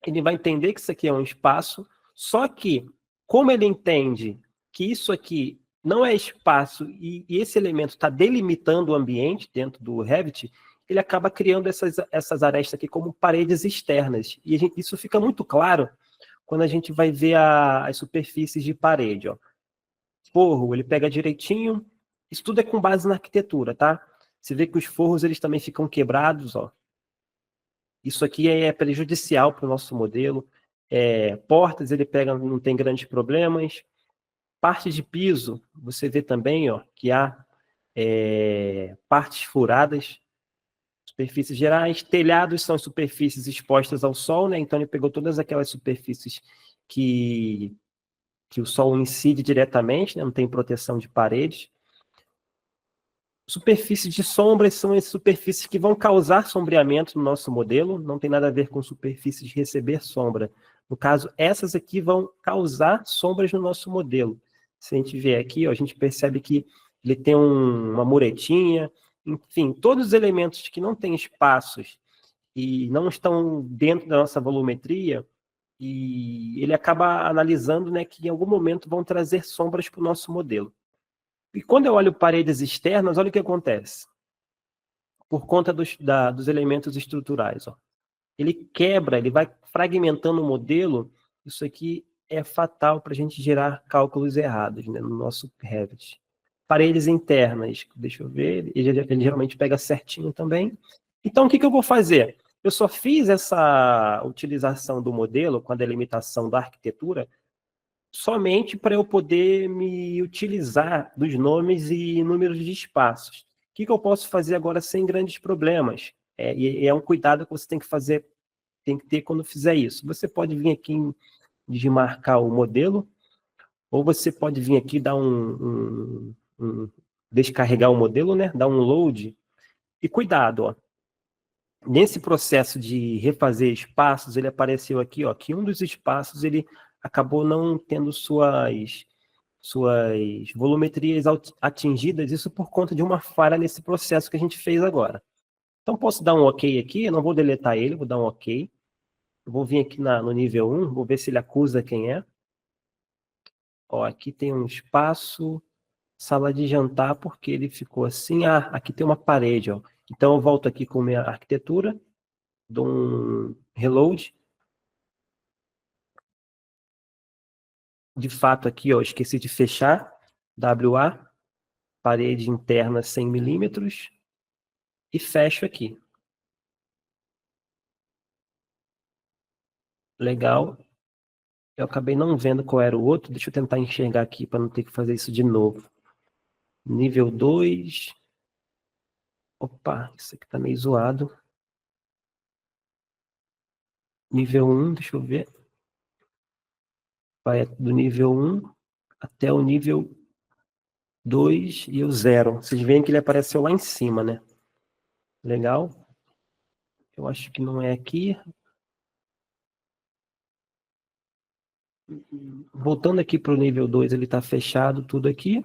ele vai entender que isso aqui é um espaço, só que, como ele entende que isso aqui não é espaço e esse elemento está delimitando o ambiente dentro do Revit, ele acaba criando essas arestas aqui como paredes externas. E isso fica muito claro quando a gente vai ver as superfícies de parede. Ó. Forro, ele pega direitinho. Isso tudo é com base na arquitetura, tá? Você vê que os forros eles também ficam quebrados, ó. Isso aqui é prejudicial para o nosso modelo. Portas, ele pega, não tem grandes problemas. Parte de piso, você vê também, ó, que há partes furadas, superfícies gerais. Telhados são superfícies expostas ao sol, né? Então ele pegou todas aquelas superfícies que o sol incide diretamente, né? Não tem proteção de paredes. Superfícies de sombras são as superfícies que vão causar sombreamento no nosso modelo, não tem nada a ver com superfícies de receber sombra. No caso, essas aqui vão causar sombras no nosso modelo. Se a gente ver aqui, ó, a gente percebe que ele tem uma muretinha, enfim, todos os elementos que não têm espaços e não estão dentro da nossa volumetria, e ele acaba analisando, né, que em algum momento vão trazer sombras para o nosso modelo. E quando eu olho paredes externas, olha o que acontece. Por conta dos elementos estruturais. Ó. Ele quebra, ele vai fragmentando o modelo. Isso aqui é fatal para a gente gerar cálculos errados, né, no nosso Revit. Paredes internas, deixa eu ver, ele geralmente pega certinho também. Então, o que eu vou fazer? Eu só fiz essa utilização do modelo com a delimitação da arquitetura somente para eu poder me utilizar dos nomes e números de espaços. O que eu posso fazer agora sem grandes problemas? E é um cuidado que você tem que ter quando fizer isso. Você pode vir aqui em desmarcar o modelo, ou você pode vir aqui dar descarregar o modelo, né? Dar um load. E cuidado, ó. Nesse processo de refazer espaços, ele apareceu aqui, ó, que um dos espaços ele acabou não tendo suas volumetrias atingidas, isso por conta de uma falha nesse processo que a gente fez agora. Então, posso dar um OK aqui, eu não vou deletar ele, vou dar um OK. Eu vou vir aqui no nível 1, vou ver se ele acusa quem é. Ó, aqui tem um espaço, sala de jantar, porque ele ficou assim. Ah, aqui tem uma parede, ó. Então, eu volto aqui com minha arquitetura, dou um reload. De fato, aqui, ó, esqueci de fechar. WA, parede interna 100 milímetros. E fecho aqui. Legal. Eu acabei não vendo qual era o outro. Deixa eu tentar enxergar aqui para não ter que fazer isso de novo. Nível 2. Opa, isso aqui tá meio zoado. Nível 1, deixa eu ver. Vai do nível 1 até o nível 2 e o 0. Vocês veem que ele apareceu lá em cima, né? Legal. Eu acho que não é aqui. Voltando aqui para o nível 2, ele está fechado tudo aqui.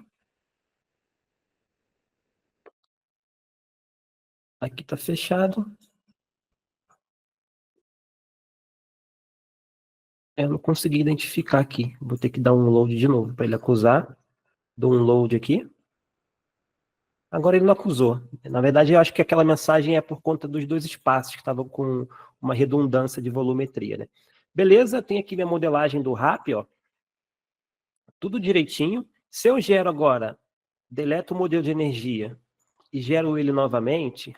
Aqui está fechado. Eu não consegui identificar aqui. Vou ter que dar um load de novo para ele acusar. Dou um load aqui. Agora ele não acusou. Na verdade, eu acho que aquela mensagem é por conta dos dois espaços que estavam com uma redundância de volumetria, né? Beleza, tem aqui minha modelagem do RAP, ó. Tudo direitinho. Se eu gero agora, deleto o modelo de energia e gero ele novamente,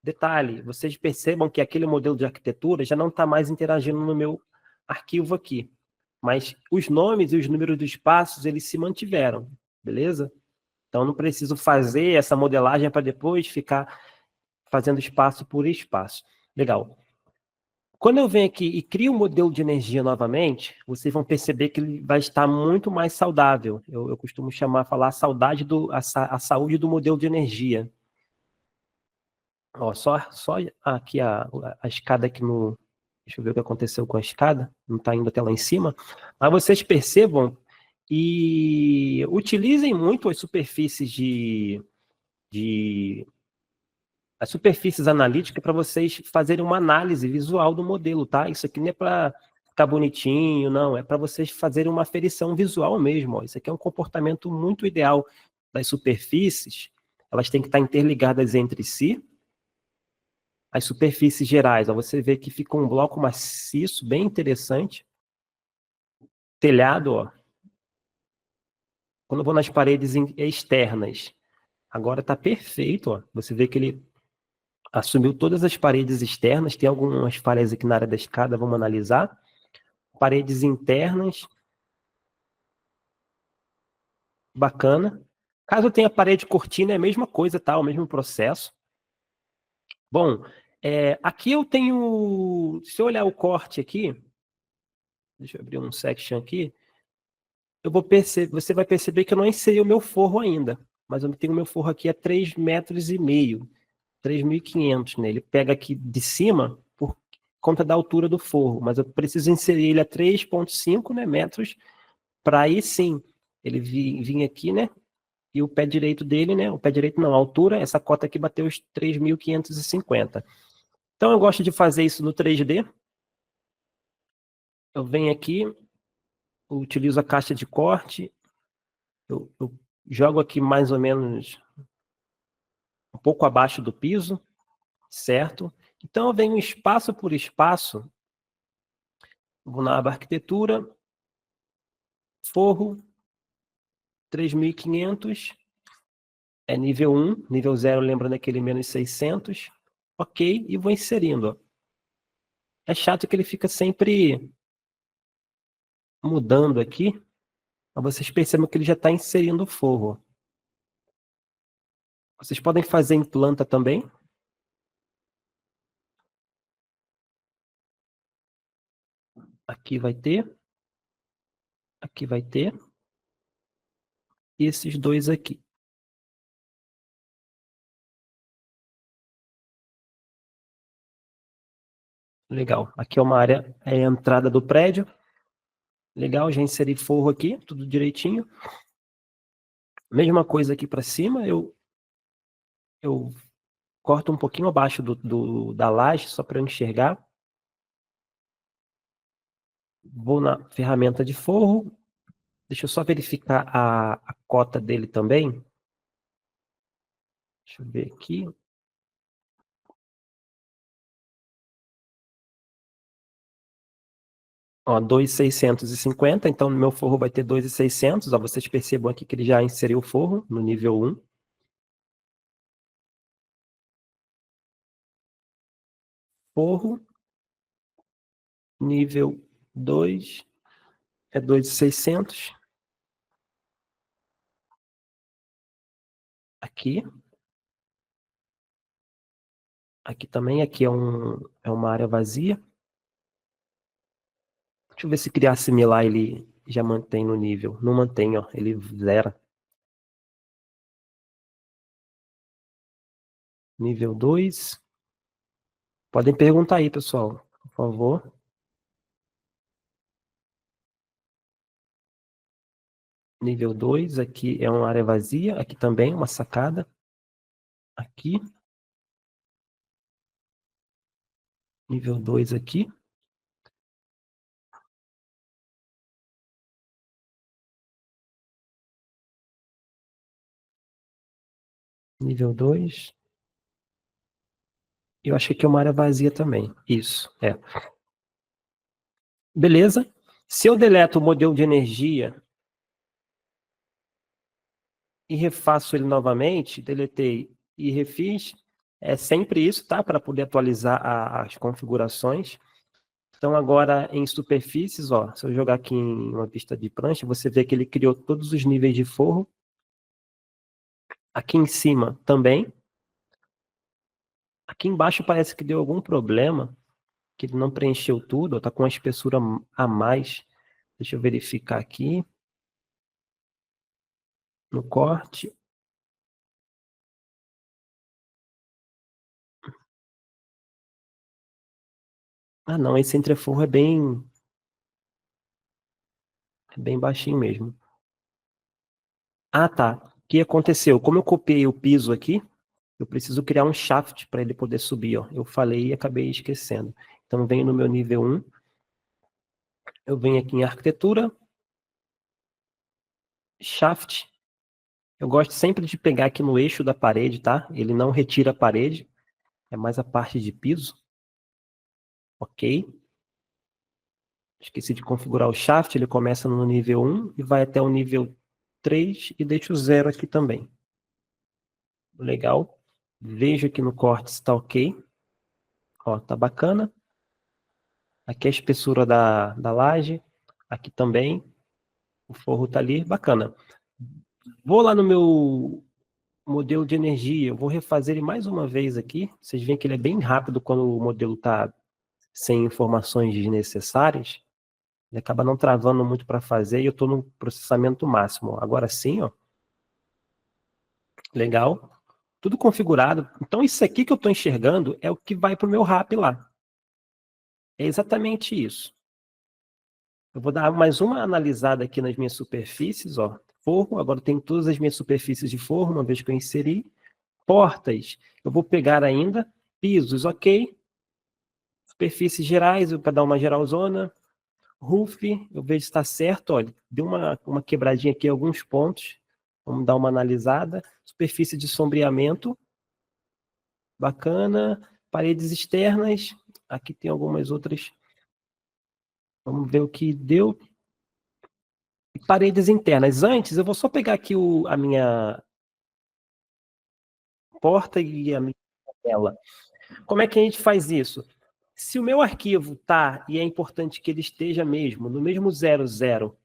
detalhe, vocês percebam que aquele modelo de arquitetura já não está mais interagindo no meu arquivo aqui. Mas os nomes e os números dos espaços, eles se mantiveram, beleza? Então, não preciso fazer essa modelagem para depois ficar fazendo espaço por espaço. Legal. Quando eu venho aqui e crio um modelo de energia novamente, vocês vão perceber que ele vai estar muito mais saudável. Eu costumo falar a saúde do modelo de energia. Ó, só aqui a escada aqui no... Deixa eu ver o que aconteceu com a escada. Não está indo até lá em cima. Mas vocês percebam e utilizem muito as superfícies as superfícies analíticas para vocês fazerem uma análise visual do modelo, tá? Isso aqui não é para ficar bonitinho, não. É para vocês fazerem uma aferição visual mesmo. Ó. Isso aqui é um comportamento muito ideal das superfícies. Elas têm que estar interligadas entre si. As superfícies gerais, ó, você vê que fica um bloco maciço, bem interessante. Telhado, ó. Quando eu vou nas paredes externas, agora está perfeito, ó. Você vê que ele assumiu todas as paredes externas, tem algumas falhas aqui na área da escada, vamos analisar. Paredes internas, bacana. Caso tenha parede cortina, é a mesma coisa, tá? O mesmo processo. Bom, aqui eu tenho... Se eu olhar o corte aqui, deixa eu abrir um section aqui, você vai perceber que eu não inseri o meu forro ainda, mas eu tenho o meu forro aqui a 3,5 metros, 3.500, né? Ele pega aqui de cima por conta da altura do forro, mas eu preciso inserir ele a 3,5, né, metros, para aí sim ele vir aqui, né? E o pé direito dele, né? O pé direito não, a altura, essa cota aqui bateu os 3.550. Então eu gosto de fazer isso no 3D. Eu venho aqui, eu utilizo a caixa de corte, eu jogo aqui mais ou menos um pouco abaixo do piso, certo? Então eu venho espaço por espaço, vou na aba arquitetura, forro, 3.500, é nível 1, nível 0 lembrando aquele menos 600, ok, e vou inserindo. Ó. É chato que ele fica sempre mudando aqui, mas vocês percebam que ele já está inserindo o forro. Vocês podem fazer em planta também. Aqui vai ter. Aqui vai ter. E esses dois aqui. Legal. Aqui é uma área, é a entrada do prédio. Legal, já inseri forro aqui, tudo direitinho. Mesma coisa aqui para cima, eu corto um pouquinho abaixo da laje, só para eu enxergar. Vou na ferramenta de forro. Deixa eu só verificar a cota dele também. Deixa eu ver aqui. Ó, 2.650, então no meu forro vai ter 2.600. Ó, vocês percebam aqui que ele já inseriu o forro no nível 1. Forro, Nível 2 é 2.600. Aqui. Aqui também, aqui é uma área vazia. Deixa eu ver se criar similar ele já mantém no nível. Não mantém, ó, ele zera. Nível 2. Podem perguntar aí, pessoal, por favor. Nível 2, aqui é uma área vazia. Aqui também, uma sacada. Aqui. Nível 2 aqui. Nível 2. Eu acho que aqui é uma área vazia também. Isso, é. Beleza. Se eu deleto o modelo de energia e refaço ele novamente, deletei e refiz, é sempre isso, tá? Para poder atualizar as configurações. Então, agora em superfícies, ó, se eu jogar aqui em uma vista de prancha, você vê que ele criou todos os níveis de forro. Aqui em cima também. Aqui embaixo parece que deu algum problema, que ele não preencheu tudo, está com uma espessura a mais. Deixa eu verificar aqui. No corte. Ah, não, esse entreforro é bem baixinho mesmo. Ah, tá. O que aconteceu? Como eu copiei o piso aqui, eu preciso criar um shaft para ele poder subir, ó. Eu falei e acabei esquecendo. Então, venho no meu nível 1. Eu venho aqui em arquitetura. Shaft. Eu gosto sempre de pegar aqui no eixo da parede, tá? Ele não retira a parede. É mais a parte de piso. Ok. Esqueci de configurar o shaft. Ele começa no nível 1 e vai até o nível 3 e deixa o 0 aqui também. Legal. Vejo aqui no corte se está ok. Ó, tá bacana. Aqui a espessura da laje. Aqui também. O forro tá ali. Bacana. Vou lá no meu modelo de energia. Eu vou refazer ele mais uma vez aqui. Vocês veem que ele é bem rápido quando o modelo está sem informações desnecessárias. Ele acaba não travando muito para fazer e eu estou no processamento máximo. Agora sim, ó. Legal. Tudo configurado. Então isso aqui que eu estou enxergando é o que vai para o meu RAP lá. É exatamente isso. Eu vou dar mais uma analisada aqui nas minhas superfícies, ó. Forro, agora tem todas as minhas superfícies de forro, uma vez que eu inseri. Portas, eu vou pegar ainda. Pisos, ok. Superfícies gerais, para dar uma geralzona. Roof, eu vejo se está certo, olha. Deu uma quebradinha aqui em alguns pontos. Vamos dar uma analisada. Superfície de sombreamento. Bacana. Paredes externas. Aqui tem algumas outras. Vamos ver o que deu. Paredes internas. Antes, eu vou só pegar aqui a minha porta e a minha tela. Como é que a gente faz isso? Se o meu arquivo tá, e é importante que ele esteja mesmo, no mesmo 00,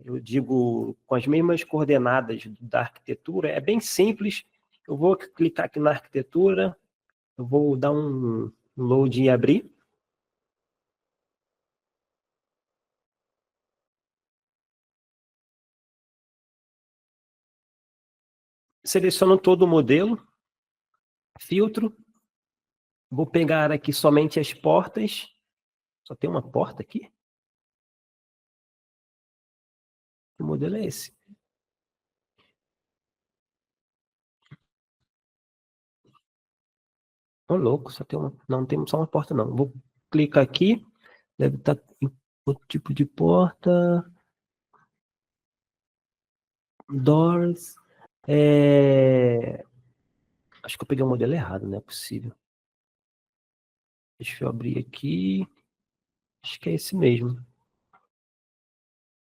eu digo com as mesmas coordenadas da arquitetura, é bem simples. Eu vou clicar aqui na arquitetura, eu vou dar um load e abrir. Seleciono todo o modelo, filtro, vou pegar aqui somente as portas. Só tem uma porta aqui? Que modelo é esse? Ô, louco, só tem uma. Não tem só uma porta, não. Vou clicar aqui. Deve estar em outro tipo de porta. Doors. Acho que eu peguei o modelo errado, não é possível. Deixa eu abrir aqui. Acho que é esse mesmo.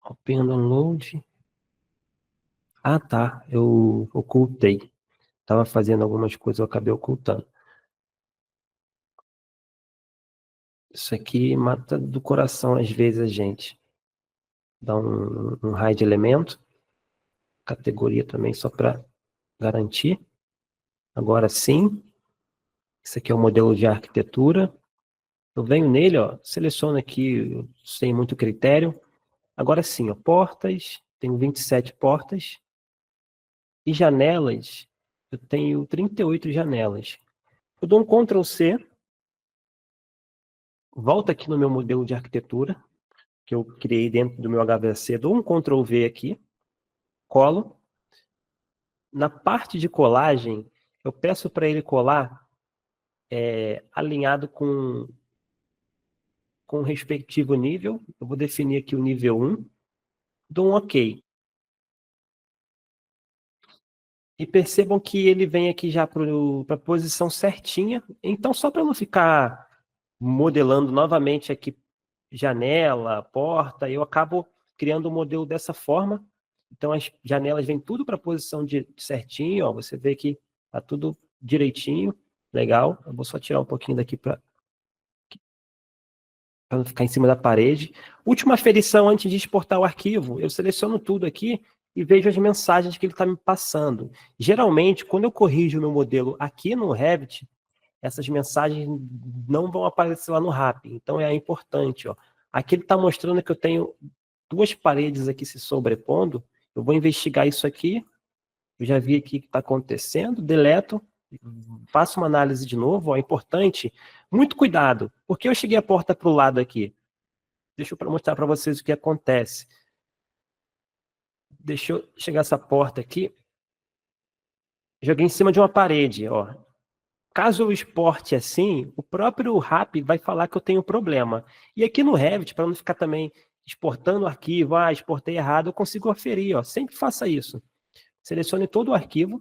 Open Download. Ah, tá. Eu ocultei. Estava fazendo algumas coisas, eu acabei ocultando. Isso aqui mata do coração, às vezes, a gente. Dá um raio de elemento. Categoria também, só para garantir. Agora sim. Esse aqui é o modelo de arquitetura. Eu venho nele, ó, seleciono aqui, sem muito critério. Agora sim, ó, portas. Tenho 27 portas. E janelas, eu tenho 38 janelas. Eu dou um Ctrl C. Volto aqui no meu modelo de arquitetura, que eu criei dentro do meu HVAC. Dou um Ctrl V aqui. Colo. Na parte de colagem, eu peço para ele colar alinhado com o respectivo nível. Eu vou definir aqui o nível 1. Dou um OK. E percebam que ele vem aqui já para a posição certinha. Então, só para não ficar modelando novamente aqui janela, porta, eu acabo criando um modelo dessa forma. Então, as janelas vêm tudo para a posição de certinho. Ó, você vê que está tudo direitinho. Legal. Eu vou só tirar um pouquinho daqui para não ficar em cima da parede. Última aferição antes de exportar o arquivo. Eu seleciono tudo aqui e vejo as mensagens que ele está me passando. Geralmente, quando eu corrijo o meu modelo aqui no Revit, essas mensagens não vão aparecer lá no RAP. Então, é importante. Ó. Aqui ele está mostrando que eu tenho 2 paredes aqui se sobrepondo. Eu vou investigar isso aqui. Eu já vi aqui o que está acontecendo. Deleto. Faço uma análise de novo. Ó. É importante. Muito cuidado. Porque eu cheguei a porta para o lado aqui. Deixa eu mostrar para vocês o que acontece. Deixa eu chegar essa porta aqui. Joguei em cima de uma parede, ó. Caso eu exporte assim, o próprio RAP vai falar que eu tenho problema. E aqui no Revit, para não ficar também exportando o arquivo, exportei errado, eu consigo aferir, ó. Sempre faça isso. Selecione todo o arquivo.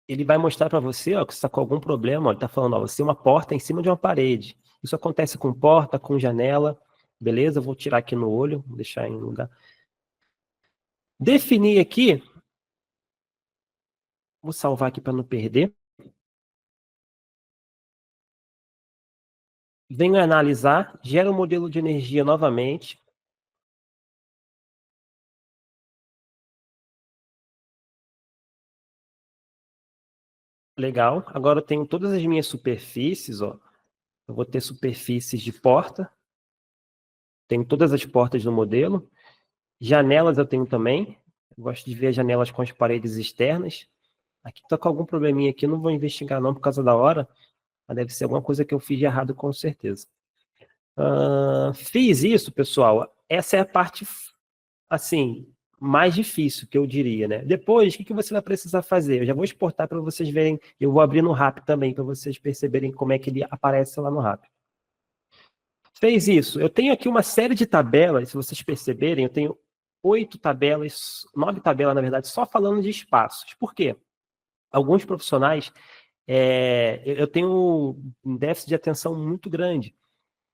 Ele vai mostrar para você, ó, que você está com algum problema. Ó, ele está falando, ó, você tem uma porta em cima de uma parede. Isso acontece com porta, com janela. Beleza? Eu vou tirar aqui no olho, vou deixar em lugar. Definir aqui. Vou salvar aqui para não perder. Venho analisar, gera um modelo de energia novamente. Legal. Agora eu tenho todas as minhas superfícies, ó. Eu vou ter superfícies de porta. Tenho todas as portas no modelo. Janelas eu tenho também. Eu gosto de ver janelas com as paredes externas. Aqui está com algum probleminha aqui, não vou investigar não por causa da hora. Mas deve ser alguma coisa que eu fiz de errado com certeza. Fiz isso, pessoal. Essa é a parte, assim, mais difícil, que eu diria, né? Depois, o que você vai precisar fazer? Eu já vou exportar para vocês verem. Eu vou abrir no RAP também, para vocês perceberem como é que ele aparece lá no RAP. Fez isso. Eu tenho aqui uma série de tabelas, se vocês perceberem, eu tenho 8 tabelas, 9 tabelas, na verdade, só falando de espaços. Por quê? Alguns profissionais, eu tenho um déficit de atenção muito grande.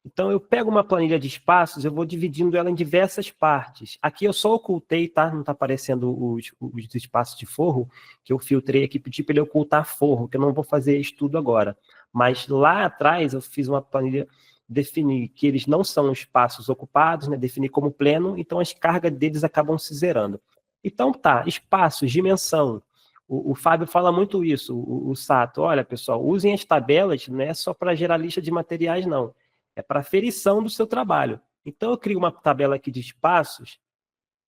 Então, eu pego uma planilha de espaços, eu vou dividindo ela em diversas partes. Aqui eu só ocultei, tá? Não está aparecendo os espaços de forro, que eu filtrei aqui, pedi para ele ocultar forro, que eu não vou fazer estudo agora. Mas lá atrás eu fiz uma planilha, defini que eles não são espaços ocupados, né? Defini como pleno, então as cargas deles acabam se zerando. Então tá, espaços, dimensão. O Fábio fala muito isso, o Sato. Olha, pessoal, usem as tabelas, não é só para gerar lista de materiais, não. É para aferição do seu trabalho. Então, eu crio uma tabela aqui de espaços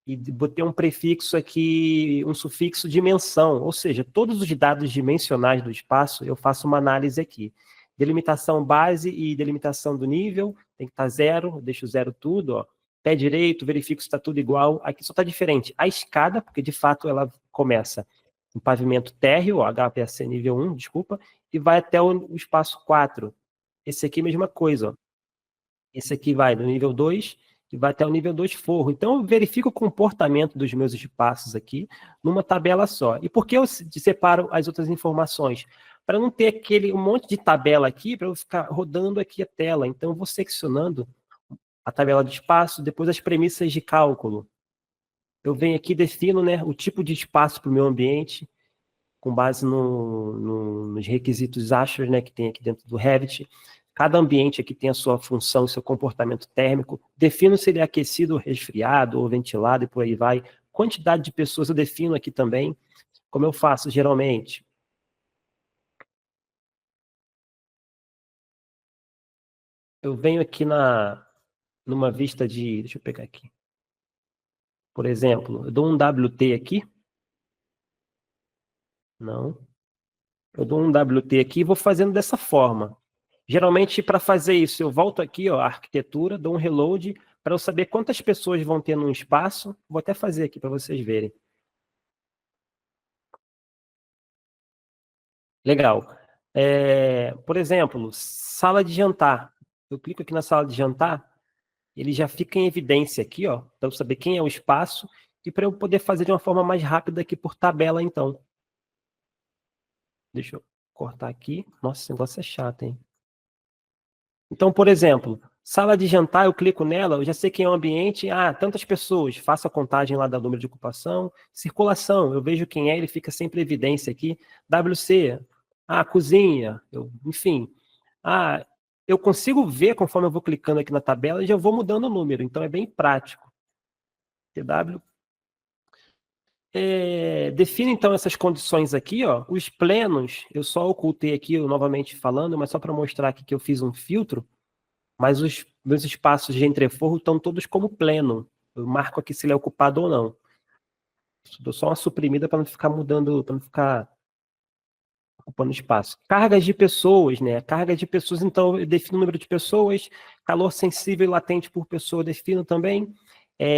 e botei um prefixo aqui, um sufixo dimensão, ou seja, todos os dados dimensionais do espaço, eu faço uma análise aqui. Delimitação base e delimitação do nível, tem que estar 0, eu deixo 0 tudo, ó. Pé direito, verifico se está tudo igual. Aqui só está diferente. A escada, porque de fato ela começa no pavimento térreo, ó, HPAC nível 1, desculpa, e vai até o espaço 4. Esse aqui é a mesma coisa, ó. Esse aqui vai no nível 2 e vai até o nível 2 forro. Então, eu verifico o comportamento dos meus espaços aqui numa tabela só. E por que eu separo as outras informações? Para não ter um monte de tabela aqui, para eu ficar rodando aqui a tela. Então, eu vou seccionando a tabela de espaço, depois as premissas de cálculo. Eu venho aqui e defino, né, o tipo de espaço para o meu ambiente, com base nos requisitos ASHRAE, né, que tem aqui dentro do Revit. Cada ambiente aqui tem a sua função, seu comportamento térmico. Defino se ele é aquecido, resfriado ou ventilado e por aí vai. Quantidade de pessoas eu defino aqui também. Como eu faço geralmente? Eu venho aqui numa vista de... Deixa eu pegar aqui. Por exemplo, eu dou um WT aqui. Não. Eu dou um WT aqui e vou fazendo dessa forma. Geralmente, para fazer isso, eu volto aqui, ó, a arquitetura, dou um reload, para eu saber quantas pessoas vão ter num espaço. Vou até fazer aqui para vocês verem. Legal. Por exemplo, sala de jantar. Eu clico aqui na sala de jantar, ele já fica em evidência aqui, ó, para eu saber quem é o espaço e para eu poder fazer de uma forma mais rápida aqui por tabela, então. Deixa eu cortar aqui. Nossa, esse negócio é chato, hein? Então, por exemplo, sala de jantar, eu clico nela, eu já sei quem é o ambiente, tantas pessoas, faço a contagem lá do número de ocupação. Circulação, eu vejo quem é, ele fica sempre em evidência aqui. WC, cozinha, enfim. Eu consigo ver, conforme eu vou clicando aqui na tabela, e já vou mudando o número, então é bem prático. TW. Define, então, essas condições aqui, ó. Os plenos, eu só ocultei aqui, eu novamente falando, mas só para mostrar aqui que eu fiz um filtro, mas os meus espaços de entreforro estão todos como pleno. Eu marco aqui se ele é ocupado ou não. Dou só uma suprimida para não ficar mudando, para não ficar ocupando espaço. Cargas de pessoas, né? Carga de pessoas, então, eu defino o número de pessoas, calor sensível e latente por pessoa, eu defino também.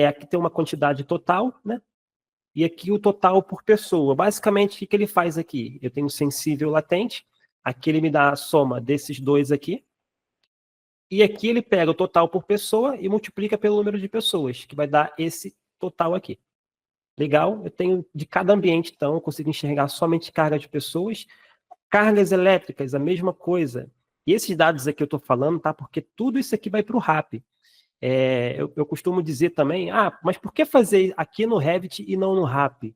Aqui tem uma quantidade total, né? E aqui o total por pessoa. Basicamente, o que ele faz aqui? Eu tenho sensível e latente, aqui ele me dá a soma desses dois aqui, e aqui ele pega o total por pessoa e multiplica pelo número de pessoas, que vai dar esse total aqui. Legal? Eu tenho de cada ambiente, então, eu consigo enxergar somente carga de pessoas. Cargas elétricas, a mesma coisa. E esses dados aqui eu estou falando, tá? Porque tudo isso aqui vai para o RAP. Eu costumo dizer também, mas por que fazer aqui no Revit e não no RAP?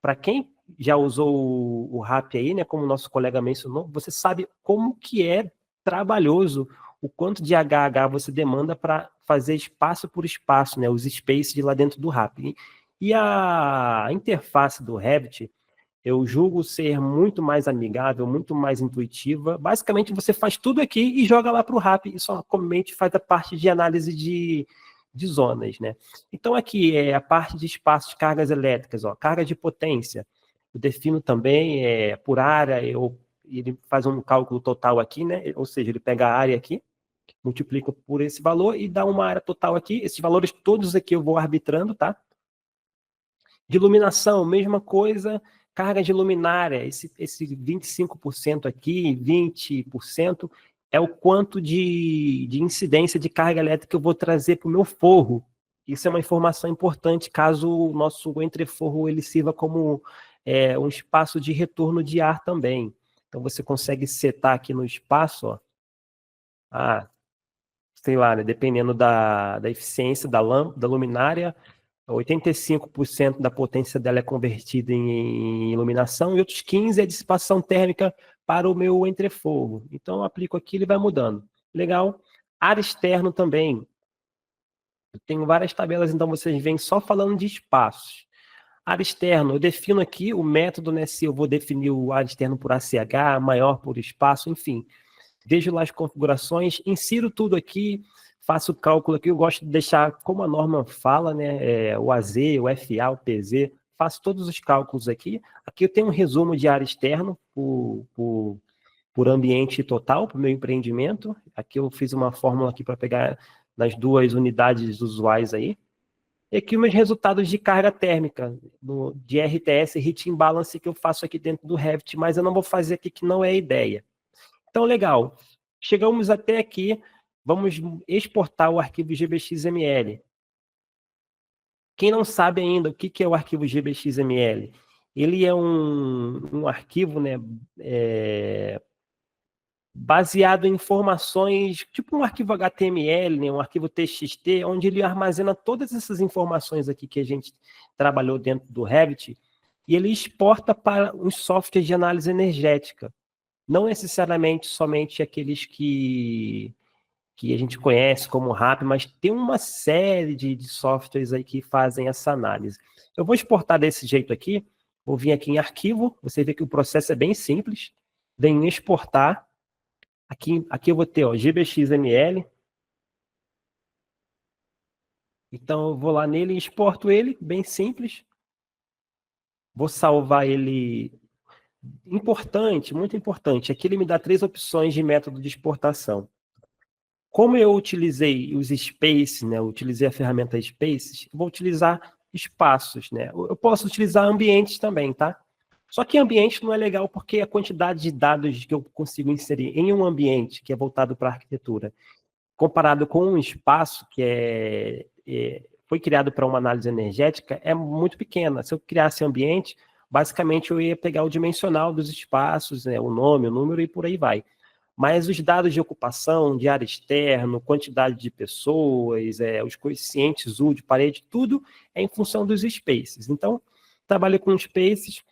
Para quem já usou o RAP aí, né, como o nosso colega mencionou, você sabe como que é trabalhoso, o quanto de HH você demanda para fazer espaço por espaço, né, os spaces de lá dentro do RAP. E a interface do Revit, eu julgo ser muito mais amigável, muito mais intuitiva. Basicamente, você faz tudo aqui e joga lá para o RAP e somente faz a parte de análise de zonas, né? Então, aqui é a parte de espaço de cargas elétricas, ó, carga de potência. Eu defino também por área, ele faz um cálculo total aqui, né? Ou seja, ele pega a área aqui, multiplica por esse valor e dá uma área total aqui. Esses valores todos aqui eu vou arbitrando, tá? De iluminação, mesma coisa. Carga de luminária, esse 25% aqui, 20%, é o quanto de incidência de carga elétrica que eu vou trazer para o meu forro. Isso é uma informação importante caso o nosso entreforro ele sirva como um espaço de retorno de ar também. Então você consegue setar aqui no espaço, ó, sei lá, né, dependendo da eficiência da luminária, 85% da potência dela é convertida em iluminação e outros 15% é dissipação térmica para o meu entreforro. Então, eu aplico aqui, ele vai mudando. Legal. Ar externo também. Eu tenho várias tabelas, então vocês vêm só falando de espaços. Ar externo, eu defino aqui o método, né? Se eu vou definir o ar externo por ACH, maior por espaço, enfim. Vejo lá as configurações, insiro tudo aqui, faço o cálculo aqui, eu gosto de deixar como a norma fala, né, o AZ, o FA, o PZ, faço todos os cálculos aqui. Aqui eu tenho um resumo de área externo por ambiente total, para o meu empreendimento. Aqui eu fiz uma fórmula aqui para pegar nas duas unidades usuais aí. E aqui os meus resultados de carga térmica, de RTS, Heat Imbalance, que eu faço aqui dentro do Revit, mas eu não vou fazer aqui que não é a ideia. Então, legal. Chegamos até aqui. Vamos exportar o arquivo GBXML. Quem não sabe ainda o que é o arquivo GBXML, ele é um arquivo, né, baseado em informações, tipo um arquivo HTML, né, um arquivo TXT, onde ele armazena todas essas informações aqui que a gente trabalhou dentro do Revit, e ele exporta para os softwares de análise energética. não necessariamente somente aqueles que a gente conhece como RAP, mas tem uma série de softwares aí que fazem essa análise. Eu vou exportar desse jeito aqui, vou vir aqui em arquivo, você vê que o processo é bem simples, vem em exportar, aqui eu vou ter ó, GBXML, então eu vou lá nele e exporto ele, bem simples, vou salvar ele, importante, muito importante, aqui ele me dá 3 opções de método de exportação. Como eu utilizei os spaces, né, eu utilizei a ferramenta Spaces, vou utilizar espaços, né? Eu posso utilizar ambientes também, tá? Só que ambiente não é legal porque a quantidade de dados que eu consigo inserir em um ambiente que é voltado para a arquitetura, comparado com um espaço que foi criado para uma análise energética, é muito pequena. Se eu criasse ambiente, basicamente eu ia pegar o dimensional dos espaços, né, o nome, o número e por aí vai. Mas os dados de ocupação, de área externa, quantidade de pessoas, os coeficientes U de parede, tudo é em função dos spaces. Então, trabalho com spaces,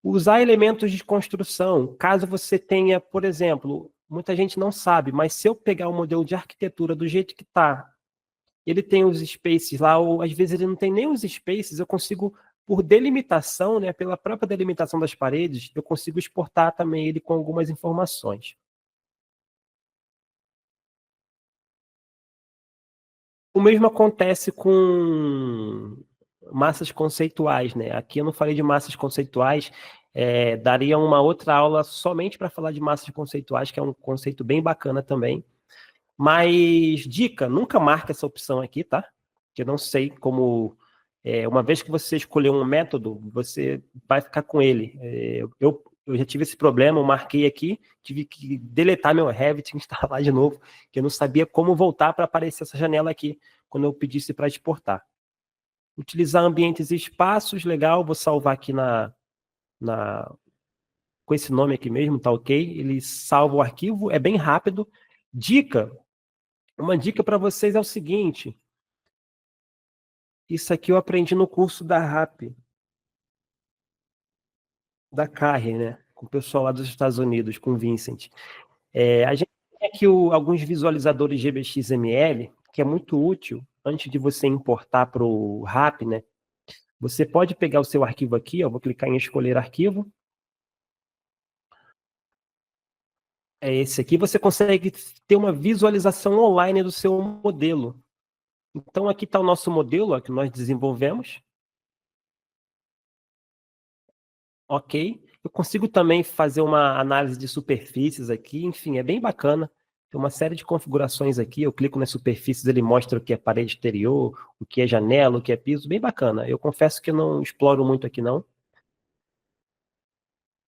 usar elementos de construção. Caso você tenha, por exemplo, muita gente não sabe, mas se eu pegar o modelo de arquitetura do jeito que está, ele tem os spaces lá, ou às vezes ele não tem nem os spaces, eu consigo, por delimitação, né, pela própria delimitação das paredes, eu consigo exportar também ele com algumas informações. O mesmo acontece com massas conceituais, né? Aqui eu não falei de massas conceituais, daria uma outra aula somente para falar de massas conceituais, que é um conceito bem bacana também. Mas, dica, nunca marque essa opção aqui, tá? Que eu não sei como... uma vez que você escolher um método, você vai ficar com ele. Eu já tive esse problema, eu marquei aqui, tive que deletar meu Revit e instalar de novo, que eu não sabia como voltar para aparecer essa janela aqui, quando eu pedisse para exportar. Utilizar ambientes e espaços, legal, vou salvar aqui com esse nome aqui mesmo, tá ok? Ele salva o arquivo, é bem rápido. Uma dica para vocês é o seguinte, isso aqui eu aprendi no curso da RAP, da Carre, né? Com o pessoal lá dos Estados Unidos, com o Vincent. A gente tem aqui alguns visualizadores GBXML, que é muito útil, antes de você importar para o RAP, né? Você pode pegar o seu arquivo aqui, ó, vou clicar em escolher arquivo. É esse aqui, você consegue ter uma visualização online do seu modelo. Então, aqui está o nosso modelo, ó, que nós desenvolvemos. Ok. Eu consigo também fazer uma análise de superfícies aqui, enfim, é bem bacana. Tem uma série de configurações aqui, eu clico nas superfícies, ele mostra o que é parede exterior, o que é janela, o que é piso, bem bacana. Eu confesso que eu não exploro muito aqui, não.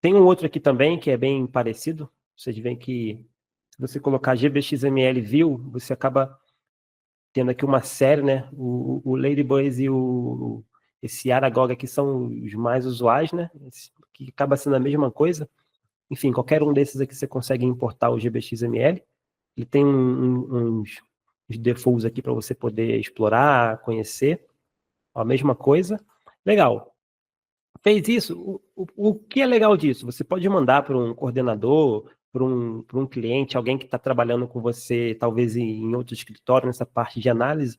Tem um outro aqui também, que é bem parecido. Vocês veem que, se você colocar GBXML View, você acaba tendo aqui uma série, né? O Ladybuzz e esse Aragog aqui são os mais usuais, né? Que acaba sendo a mesma coisa. Enfim, qualquer um desses aqui você consegue importar o GBXML. Ele tem uns defaults aqui para você poder explorar, conhecer. A mesma coisa. Legal. Fez isso, o que é legal disso? Você pode mandar para um coordenador, para um cliente, alguém que está trabalhando com você, talvez em outro escritório, nessa parte de análise,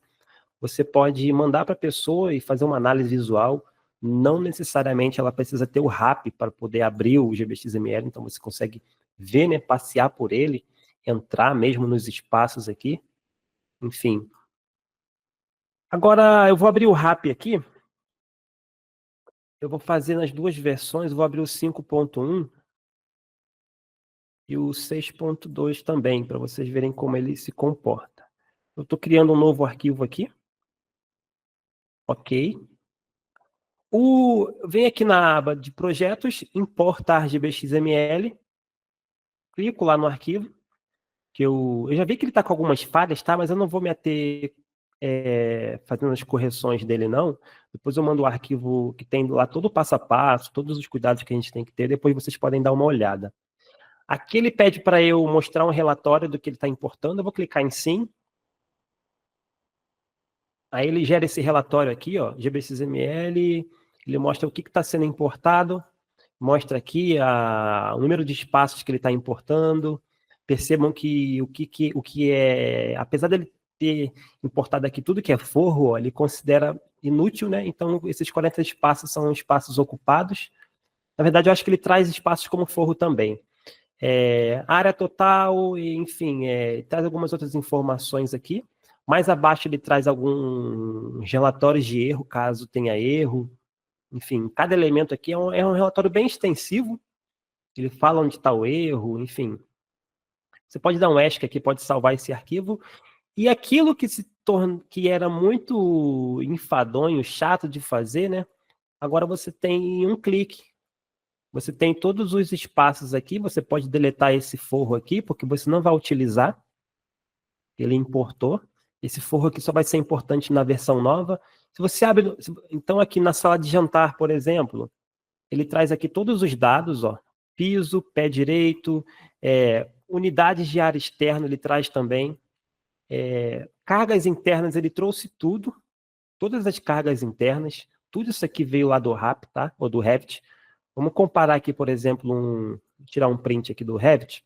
você pode mandar para a pessoa e fazer uma análise visual. Não necessariamente ela precisa ter o RAP para poder abrir o GBXML, então você consegue ver, né, passear por ele, entrar mesmo nos espaços aqui, enfim. Agora, eu vou abrir o RAP aqui, eu vou fazer nas duas versões, vou abrir o 5.1 e o 6.2 também, para vocês verem como ele se comporta. Eu estou criando um novo arquivo aqui. Ok. Vem aqui na aba de projetos, importa RGBXML, clico lá no arquivo, que eu já vi que ele está com algumas falhas, tá? Mas eu não vou me ater fazendo as correções dele, não. Depois eu mando o arquivo que tem lá todo o passo a passo, todos os cuidados que a gente tem que ter, depois vocês podem dar uma olhada. Aqui ele pede para eu mostrar um relatório do que ele está importando, eu vou clicar em sim. Aí ele gera esse relatório aqui, ó, GBXML, ele mostra o que está sendo importado. mostra aqui o número de espaços que ele está importando. Percebam que o que é, apesar dele ter importado aqui tudo que é forro, ó, ele considera inútil, né? Então, esses 40 espaços são espaços ocupados. Na verdade, eu acho que ele traz espaços como forro também. Área total, enfim, traz algumas outras informações aqui. Mais abaixo ele traz alguns relatórios de erro, caso tenha erro. Enfim, cada elemento aqui é um relatório bem extensivo. Ele fala onde está o erro, enfim. Você pode dar um ESC aqui, pode salvar esse arquivo. E aquilo que era muito enfadonho, chato de fazer, né? Agora você tem um clique. Você tem todos os espaços aqui, você pode deletar esse forro aqui, porque você não vai utilizar. Ele importou. Esse forro aqui só vai ser importante na versão nova. Se você abre, então aqui na sala de jantar, por exemplo, ele traz aqui todos os dados, ó, piso, pé direito, unidades de área externa ele traz também, cargas internas ele trouxe tudo, todas as cargas internas, tudo isso aqui veio lá do RAP, tá? Ou do Revit. Vamos comparar aqui, por exemplo, tirar um print aqui do Revit.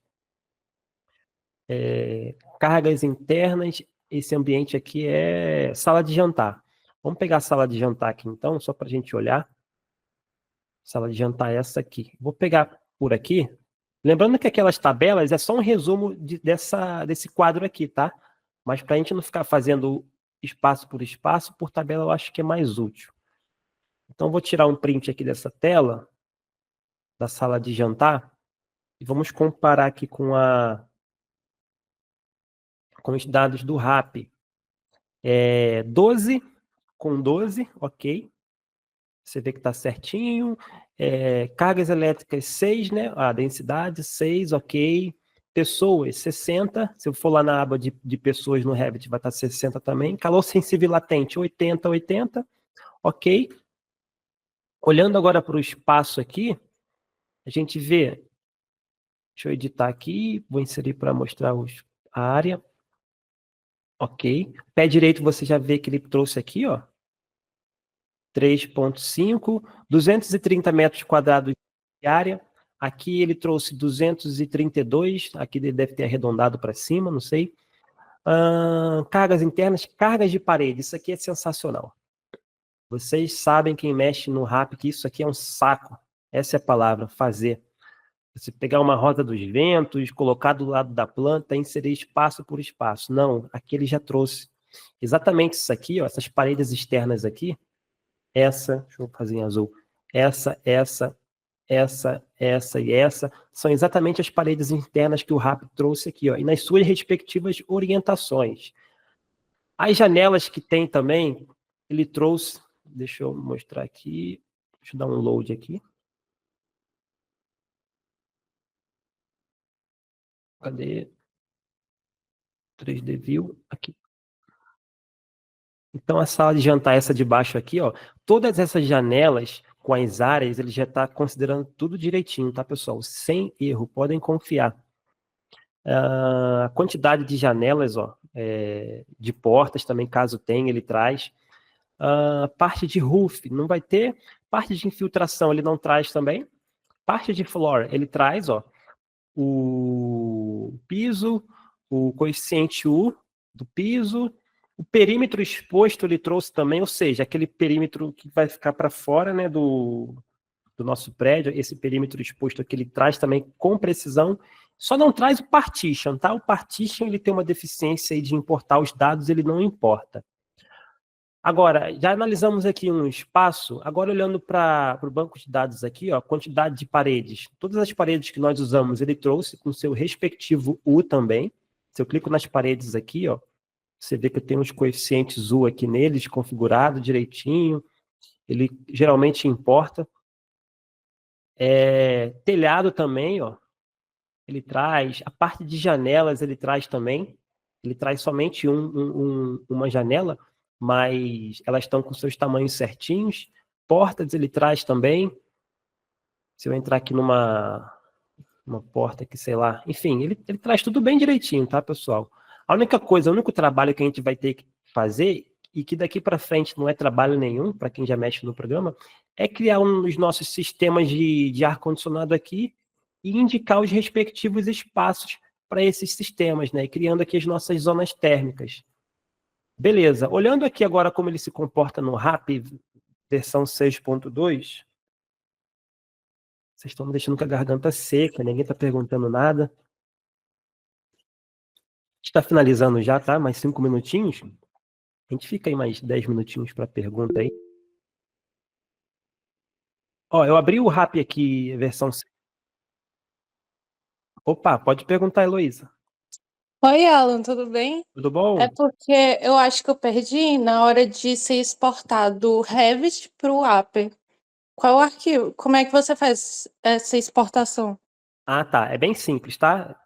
Cargas internas, esse ambiente aqui é sala de jantar. Vamos pegar a sala de jantar aqui então, só para a gente olhar. Sala de jantar é essa aqui. Vou pegar por aqui. Lembrando que aquelas tabelas é só um resumo desse quadro aqui, tá? Mas para a gente não ficar fazendo espaço, por tabela eu acho que é mais útil. Então vou tirar um print aqui dessa tela, da sala de jantar, e vamos comparar aqui com os dados do RAP. 12 com 12, ok. Você vê que está certinho. Cargas elétricas 6, né? A densidade 6, ok. Pessoas 60. Se eu for lá na aba de pessoas no Revit, vai estar 60 também. Calor sensível e latente 80, 80. Ok. Olhando agora para o espaço aqui, a gente vê. Deixa eu editar aqui. Vou inserir para mostrar a área. Ok. Pé direito você já vê que ele trouxe aqui, ó. 3,5, 230 metros quadrados de área. Aqui ele trouxe 232, aqui ele deve ter arredondado para cima, não sei. Cargas internas, cargas de parede, isso aqui é sensacional. Vocês sabem, quem mexe no RAP, que isso aqui é um saco. Essa é a palavra, fazer. Você pegar uma roda dos ventos, colocar do lado da planta, inserir espaço por espaço. Não, aqui ele já trouxe. Exatamente isso aqui, ó, essas paredes externas aqui, deixa eu fazer em azul, essa e essa, são exatamente as paredes internas que o RAP trouxe aqui, ó, e nas suas respectivas orientações. As janelas que tem também, ele trouxe, deixa eu mostrar aqui, deixa eu dar um load aqui. Cadê? 3D View, aqui. Então, a sala de jantar, essa de baixo aqui, ó, todas essas janelas com as áreas, ele já está considerando tudo direitinho, tá, pessoal? Sem erro, podem confiar. A quantidade de janelas, ó, de portas também, caso tenha, ele traz. Parte de roof, não vai ter. Parte de infiltração, ele não traz também. Parte de floor, ele traz, ó, o piso, o coeficiente U do piso, o perímetro exposto ele trouxe também, ou seja, aquele perímetro que vai ficar para fora, né, do nosso prédio, esse perímetro exposto aqui ele traz também com precisão, só não traz o partition, tá? O partition ele tem uma deficiência aí de importar os dados, ele não importa. Agora, já analisamos aqui um espaço, agora olhando para o banco de dados aqui, ó, quantidade de paredes. Todas as paredes que nós usamos, ele trouxe com seu respectivo U também. Se eu clico nas paredes aqui, ó, você vê que eu tenho os coeficientes U aqui neles, configurado direitinho. Ele geralmente importa. Telhado também, ó, ele traz. A parte de janelas ele traz também. Ele traz somente uma janela, mas elas estão com seus tamanhos certinhos. Portas ele traz também. Se eu entrar aqui numa porta aqui, sei lá. Enfim, ele traz tudo bem direitinho, tá, pessoal? A única coisa, o único trabalho que a gente vai ter que fazer, e que daqui para frente não é trabalho nenhum, para quem já mexe no programa, é criar um dos nossos sistemas de ar-condicionado aqui e indicar os respectivos espaços para esses sistemas, né? Criando aqui as nossas zonas térmicas. Beleza. Olhando aqui agora como ele se comporta no RAP versão 6.2, vocês estão me deixando com a garganta seca, ninguém está perguntando nada. Está finalizando já, tá? Mais 5 minutinhos. A gente fica aí mais 10 minutinhos para pergunta aí. Ó, eu abri o RAP aqui, versão... Opa, pode perguntar, Heloísa. Oi, Alan, tudo bem? Tudo bom? É porque eu acho que eu perdi na hora de ser exportado do Revit para o App. Qual o arquivo? Como é que você faz essa exportação? Ah, tá. É bem simples, tá?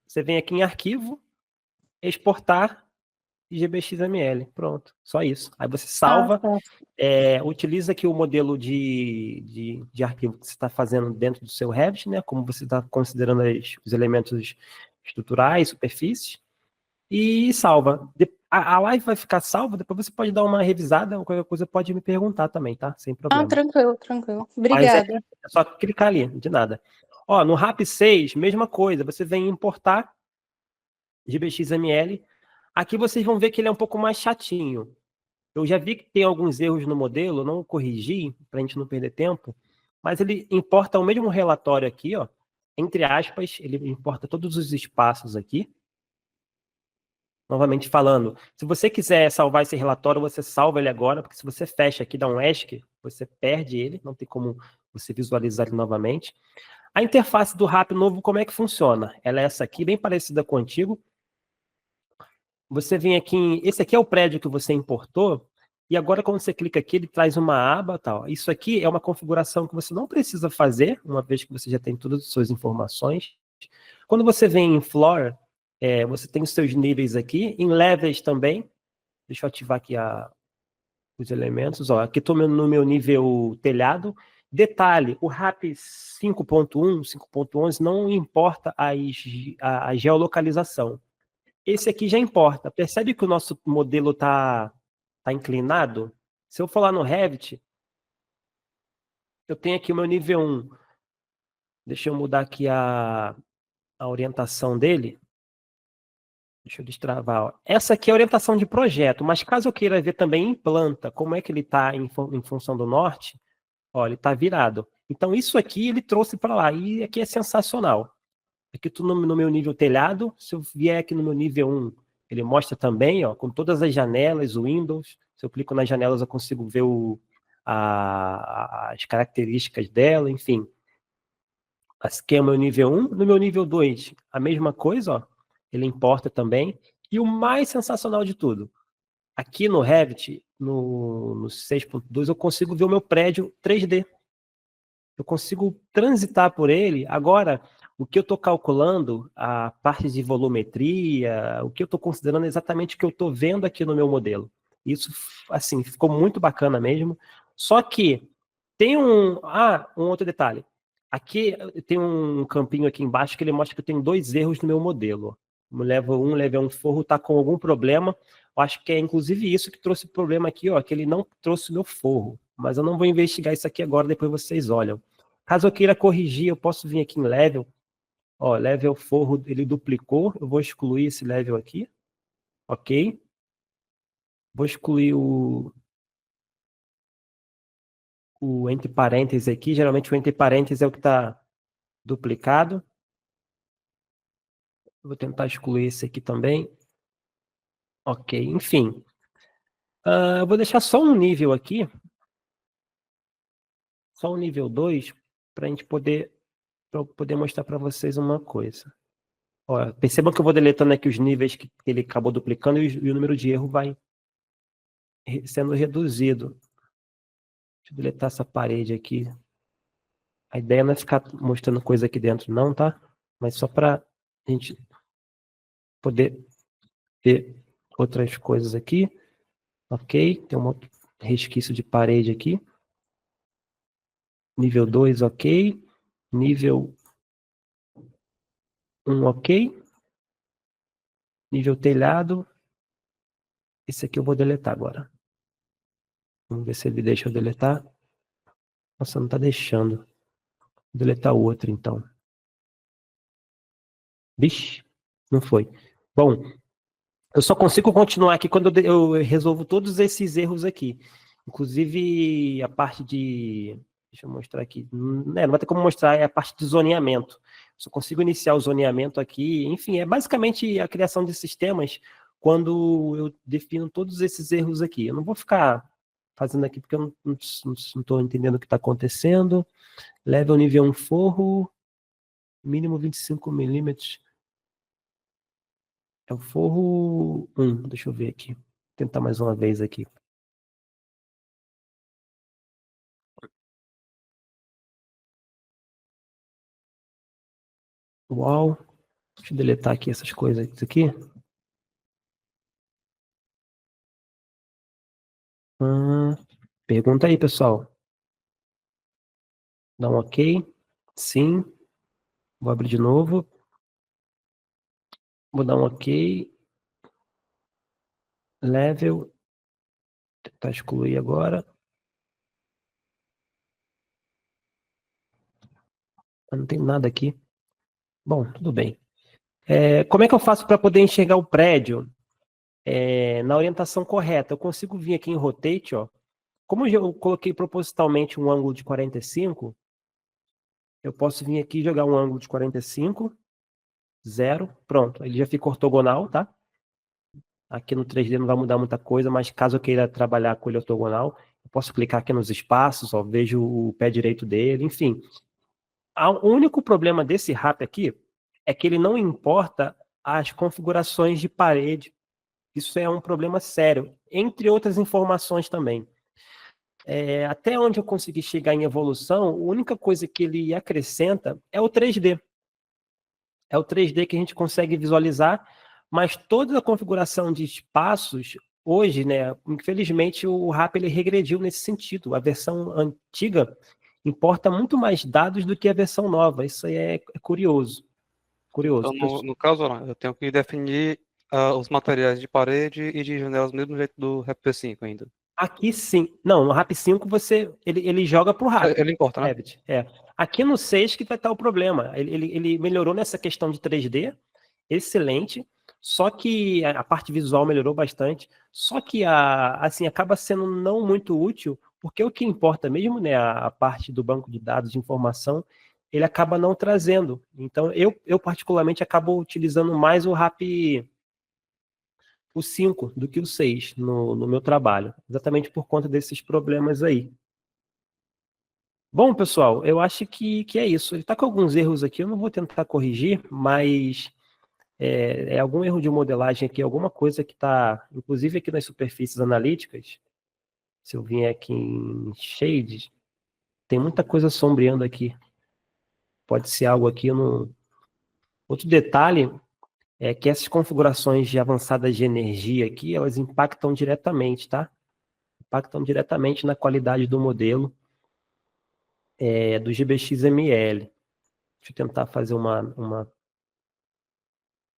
Você vem aqui em arquivo, exportar e GBXML. Pronto, só isso. Aí você salva, tá. utiliza aqui o modelo de arquivo que você está fazendo dentro do seu Revit, né? Como você está considerando os elementos estruturais, superfícies, e salva. A live vai ficar salva, depois você pode dar uma revisada, ou qualquer coisa pode me perguntar também, tá? Sem problema. Tranquilo, tranquilo. Mas Obrigada. é só clicar ali, de nada. Ó, no RAP 6, mesma coisa, você vem importar GBXML. Aqui vocês vão ver que ele é um pouco mais chatinho. Eu já vi que tem alguns erros no modelo, não corrigi, para a gente não perder tempo, mas ele importa o mesmo relatório aqui, ó, entre aspas, ele importa todos os espaços aqui. Novamente falando, se você quiser salvar esse relatório, você salva ele agora, porque se você fecha aqui, dá um ESC, você perde ele, não tem como você visualizar ele novamente. A interface do RAP novo, como é que funciona? Ela é essa aqui, bem parecida com o antigo. Você vem aqui, esse aqui é o prédio que você importou, e agora quando você clica aqui, ele traz uma aba, tal. Isso aqui é uma configuração que você não precisa fazer, uma vez que você já tem todas as suas informações. Quando você vem em Floor, você tem os seus níveis aqui, em Levels também. Deixa eu ativar aqui os elementos. Ó, aqui estou no meu nível telhado. Detalhe, o RAP 5.1, 5.11 não importa a geolocalização. Esse aqui já importa. Percebe que o nosso modelo está inclinado? Se eu for lá no Revit, eu tenho aqui o meu nível 1. Deixa eu mudar aqui a orientação dele. Deixa eu destravar. Ó. Essa aqui é a orientação de projeto, mas caso eu queira ver também em planta, como é que ele está em função do norte, ó, ele está virado. Então isso aqui ele trouxe para lá, e aqui é sensacional. Aqui estou no meu nível telhado, se eu vier aqui no meu nível 1, ele mostra também, ó, com todas as janelas, o Windows. Se eu clico nas janelas, eu consigo ver as características dela, enfim. Aqui é o meu nível 1. No meu nível 2, a mesma coisa, ó. Ele importa também. E o mais sensacional de tudo, aqui no Revit, no 6.2, eu consigo ver o meu prédio 3D. Eu consigo transitar por ele. Agora, o que eu estou calculando, a parte de volumetria, o que eu estou considerando é exatamente o que eu estou vendo aqui no meu modelo. Isso, assim, ficou muito bacana mesmo. Só que tem um outro detalhe. Aqui tem um campinho aqui embaixo que ele mostra que eu tenho 2 erros no meu modelo. O level 1 forro está com algum problema. Eu acho que é inclusive isso que trouxe o problema aqui, ó, que ele não trouxe o meu forro. Mas eu não vou investigar isso aqui agora, depois vocês olham. Caso eu queira corrigir, eu posso vir aqui em level. Ó, level forro, ele duplicou. Eu vou excluir esse level aqui. Ok. Vou excluir o entre parênteses aqui. Geralmente o entre parênteses é o que está duplicado. Vou tentar excluir esse aqui também. Ok, enfim. Eu vou deixar só um nível aqui. Só o nível 2, para a gente poder mostrar para vocês uma coisa. Ó, percebam que eu vou deletando aqui os níveis que ele acabou duplicando e o número de erro vai sendo reduzido. Deixa eu deletar essa parede aqui. A ideia não é ficar mostrando coisa aqui dentro não, tá? Mas só para a gente poder ver outras coisas aqui. Ok, tem um resquício de parede aqui. Nível 2, ok. Nível 1, ok. Nível telhado. Esse aqui eu vou deletar agora. Vamos ver se ele deixa eu deletar. Nossa, não tá deixando. Vou deletar o outro, então. Vixe, não foi. Bom, eu só consigo continuar aqui quando eu resolvo todos esses erros aqui. Inclusive, a parte de... Deixa eu mostrar aqui. Não vai ter como mostrar, é a parte de zoneamento. Só consigo iniciar o zoneamento aqui. Enfim, é basicamente a criação de sistemas quando eu defino todos esses erros aqui. Eu não vou ficar fazendo aqui porque eu não estou entendendo o que está acontecendo. Level nível 1 forro, mínimo 25 milímetros. É o forro 1, deixa eu ver aqui. Vou tentar mais uma vez aqui. Uau. Deixa eu deletar aqui essas coisas aqui. Pergunta aí, pessoal. Dá um ok. Sim. Vou abrir de novo. Vou dar um ok. Level. Tentar excluir agora. Não tem nada aqui. Bom, tudo bem. Como é que eu faço para poder enxergar o prédio na orientação correta? Eu consigo vir aqui em Rotate, ó. Como eu coloquei propositalmente um ângulo de 45, eu posso vir aqui e jogar um ângulo de 45, 0, pronto. Ele já fica ortogonal, tá? Aqui no 3D não vai mudar muita coisa, mas caso eu queira trabalhar com ele ortogonal, eu posso clicar aqui nos espaços, ó, vejo o pé direito dele, enfim. O único problema desse RAP aqui é que ele não importa as configurações de parede. Isso é um problema sério, entre outras informações também. Até onde eu consegui chegar em evolução, a única coisa que ele acrescenta é o 3D. É o 3D que a gente consegue visualizar, mas toda a configuração de espaços, hoje, né, infelizmente, o RAP ele regrediu nesse sentido. A versão antiga importa muito mais dados do que a versão nova. Isso aí é curioso. Curioso. Então, no caso, eu tenho que definir os materiais de parede e de janelas do mesmo jeito do RapP5 ainda. Aqui sim. Não, no RAP 5 ele joga pro RAP. Ele importa, né? Revit. Aqui no 6 que vai estar o problema. Ele melhorou nessa questão de 3D, excelente. Só que a parte visual melhorou bastante. Só que assim, acaba sendo não muito útil, porque o que importa mesmo, né, a parte do banco de dados de informação, ele acaba não trazendo. Então, eu particularmente acabo utilizando mais o RAP o 5 do que o 6 no meu trabalho, exatamente por conta desses problemas aí. Bom, pessoal, eu acho que é isso. Ele está com alguns erros aqui, eu não vou tentar corrigir, mas é algum erro de modelagem aqui, alguma coisa que está, inclusive aqui nas superfícies analíticas, se eu vier aqui em Shades, tem muita coisa sombreando aqui. Pode ser algo aqui no... Outro detalhe é que essas configurações de avançadas de energia aqui, elas impactam diretamente, tá? Impactam diretamente na qualidade do modelo do GBX-ML. Deixa eu tentar fazer uma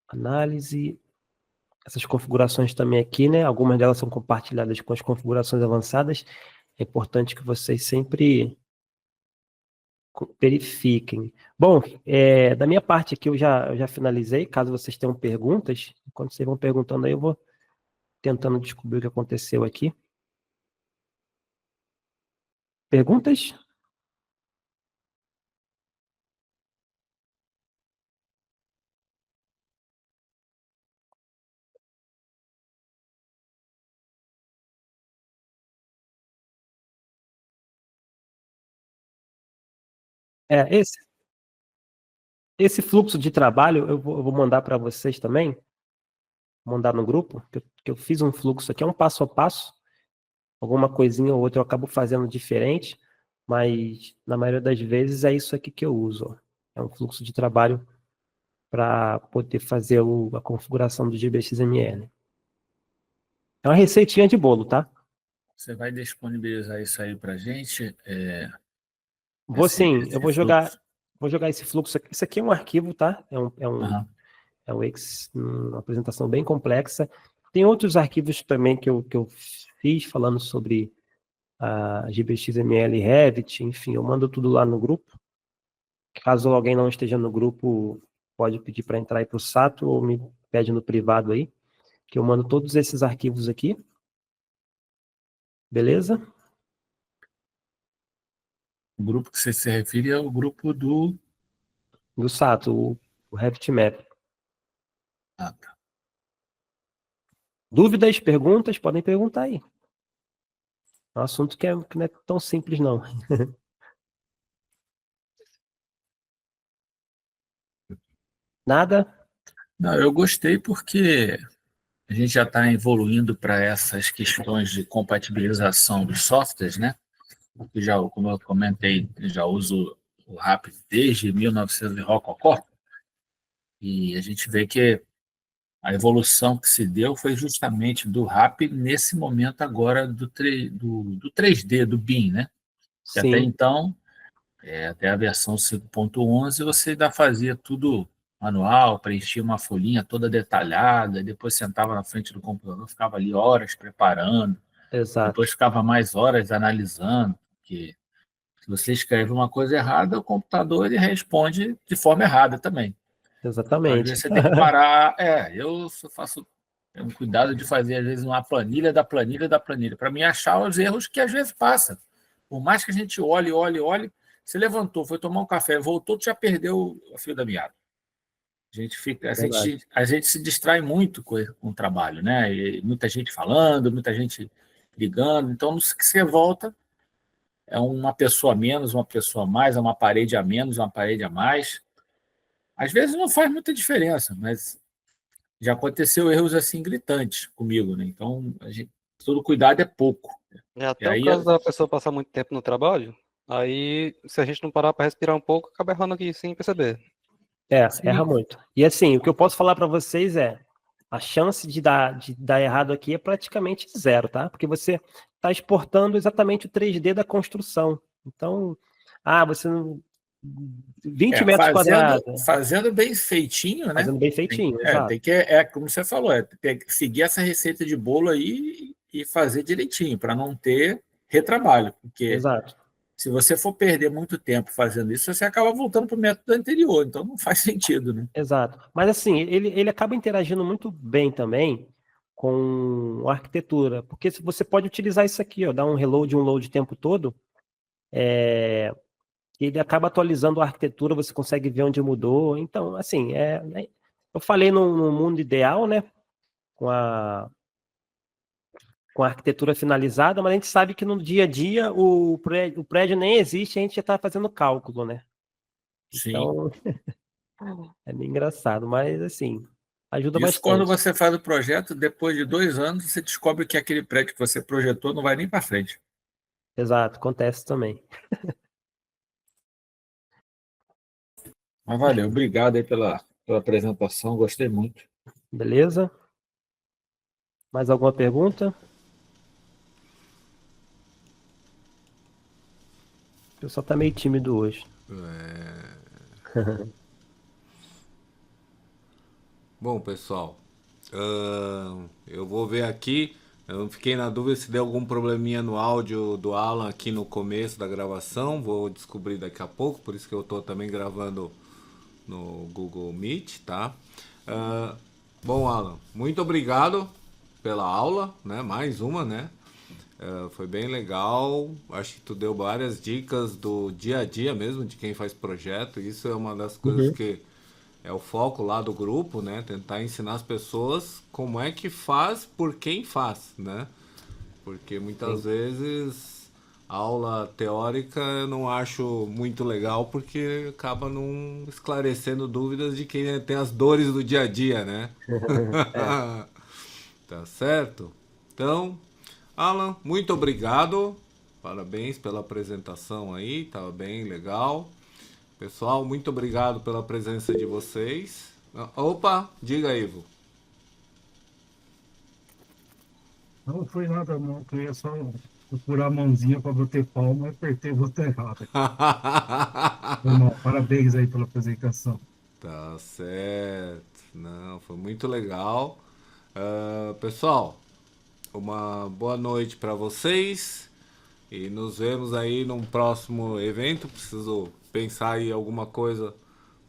análise. Essas configurações também aqui, né? Algumas delas são compartilhadas com as configurações avançadas. É importante que vocês sempre verifiquem. Bom, da minha parte aqui eu já finalizei. Caso vocês tenham perguntas, enquanto vocês vão perguntando aí, eu vou tentando descobrir o que aconteceu aqui. Perguntas? Esse fluxo de trabalho eu vou mandar para vocês também, mandar no grupo, que eu fiz um fluxo aqui, é um passo a passo, alguma coisinha ou outra eu acabo fazendo diferente, mas na maioria das vezes é isso aqui que eu uso. Ó. É um fluxo de trabalho para poder fazer a configuração do GBXML. É uma receitinha de bolo, tá? Você vai disponibilizar isso aí para a gente? Vou sim, eu vou jogar fluxo? esse fluxo aqui. Isso aqui é um arquivo, tá? Aham. Uma apresentação bem complexa. Tem outros arquivos também que eu fiz falando sobre a GBXML, Revit, enfim, eu mando tudo lá no grupo. Caso alguém não esteja no grupo, pode pedir para entrar aí para o Sato ou me pede no privado aí, que eu mando todos esses arquivos aqui. Beleza? O grupo que você se refere é o grupo do... Do Sato, o Revit Map. Ah, tá. Dúvidas, perguntas, podem perguntar aí. É um assunto que não é tão simples, não. Nada? Não, eu gostei porque a gente já está evoluindo para essas questões de compatibilização dos softwares, né? Eu já, como eu comentei, eu já uso o RAP desde 1900 e rococó, e a gente vê que a evolução que se deu foi justamente do RAP nesse momento agora do 3D, do BIM, né? Que até Sim, então, até a versão 5.11, você ainda fazia tudo manual, preenchia uma folhinha toda detalhada, depois sentava na frente do computador, ficava ali horas preparando, depois exato. ficava mais horas analisando, porque se você escreve uma coisa errada, o computador ele responde de forma errada também. Então, às vezes Exatamente. você tem que parar. Eu faço tenho um cuidado de fazer, às vezes, uma planilha da planilha da planilha, para mim achar os erros que às vezes passa. Por mais que a gente olhe, você levantou, foi tomar um café, voltou, tu já perdeu o fio da meada. A gente fica, Verdade. a gente se distrai muito com o trabalho, né? E muita gente falando, muita gente ligando. Então, no que você volta, é uma pessoa a menos, uma pessoa a mais, é uma parede a menos, uma parede a mais. Às vezes não faz muita diferença, mas já aconteceu erros assim gritantes comigo, né? Então, todo cuidado é pouco. É E até o aí, caso da pessoa passar muito tempo no trabalho, aí se a gente não parar para respirar um pouco, acaba errando aqui sem perceber. Erra muito. E assim, o que eu posso falar para vocês é, a chance de dar errado aqui é praticamente zero, tá? Porque você está exportando exatamente o 3D da construção. Então, você não... 20 metros quadrados, fazendo bem feitinho, né? fazendo bem feitinho, exato. Tem que, como você falou, tem que seguir essa receita de bolo aí e fazer direitinho, para não ter retrabalho. Porque Exato. se você for perder muito tempo fazendo isso, você acaba voltando para o método anterior, então não faz sentido, né? Exato. Mas assim, ele acaba interagindo muito bem também com a arquitetura, porque se você pode utilizar isso aqui, ó, dar um reload, um load o tempo todo, ele acaba atualizando a arquitetura, você consegue ver onde mudou. Então, assim, eu falei no mundo ideal, né, com a arquitetura finalizada, mas a gente sabe que no dia a dia o prédio nem existe, a gente já está fazendo cálculo, né? Sim. Então, é meio engraçado, mas assim, ajuda Isso quando bastante. você faz o projeto, depois de 2 anos, você descobre que aquele prédio que você projetou não vai nem para frente. Exato, acontece também. Mas valeu, obrigado aí pela apresentação, gostei muito. Beleza? Mais alguma pergunta? O pessoal tá meio tímido hoje. Bom, pessoal, eu vou ver aqui. Eu fiquei na dúvida se deu algum probleminha no áudio do Alan aqui no começo da gravação. Vou descobrir daqui a pouco, por isso que eu tô também gravando no Google Meet, tá? Bom, Alan, muito obrigado pela aula, né? Mais uma, né? Foi bem legal. Acho que tu deu várias dicas do dia a dia mesmo de quem faz projeto. Isso é uma das coisas Uhum. que é o foco lá do grupo, né? Tentar ensinar as pessoas como é que faz por quem faz, né? Porque muitas Sim. vezes a aula teórica eu não acho muito legal porque acaba não esclarecendo dúvidas de quem tem as dores do dia a dia, né? É, Tá certo? Então, Alan, muito obrigado. Parabéns pela apresentação aí, tá bem legal. Pessoal, muito obrigado pela presença de vocês. Opa, diga, Ivo. Não foi nada, não. Eu ia só procurar a mãozinha para bater palma e apertei o botão errado. Foi mal. Parabéns aí pela apresentação. Tá certo. Não, foi muito legal. Pessoal, uma boa noite para vocês. E nos vemos aí num próximo evento. Preciso pensar aí alguma coisa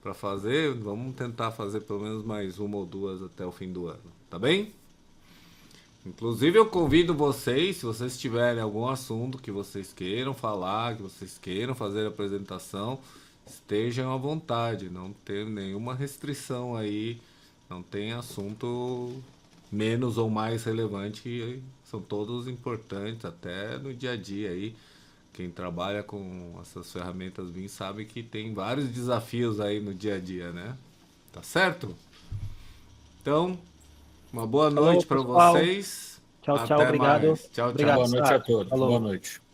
para fazer. Vamos tentar fazer pelo menos mais uma ou duas até o fim do ano, tá bem? Inclusive eu convido vocês, se vocês tiverem algum assunto que vocês queiram falar, que vocês queiram fazer a apresentação, estejam à vontade, não tem nenhuma restrição aí, não tem assunto menos ou mais relevante, são todos importantes, até no dia a dia aí. Quem trabalha com essas ferramentas BIM sabe que tem vários desafios aí no dia a dia, né? Tá certo? Então, uma boa Falou, noite para pessoal. vocês. Tchau, tchau, Até obrigado. mais. Tchau, Obrigado, tchau. Boa noite a Sato. todos. Falou. Boa noite.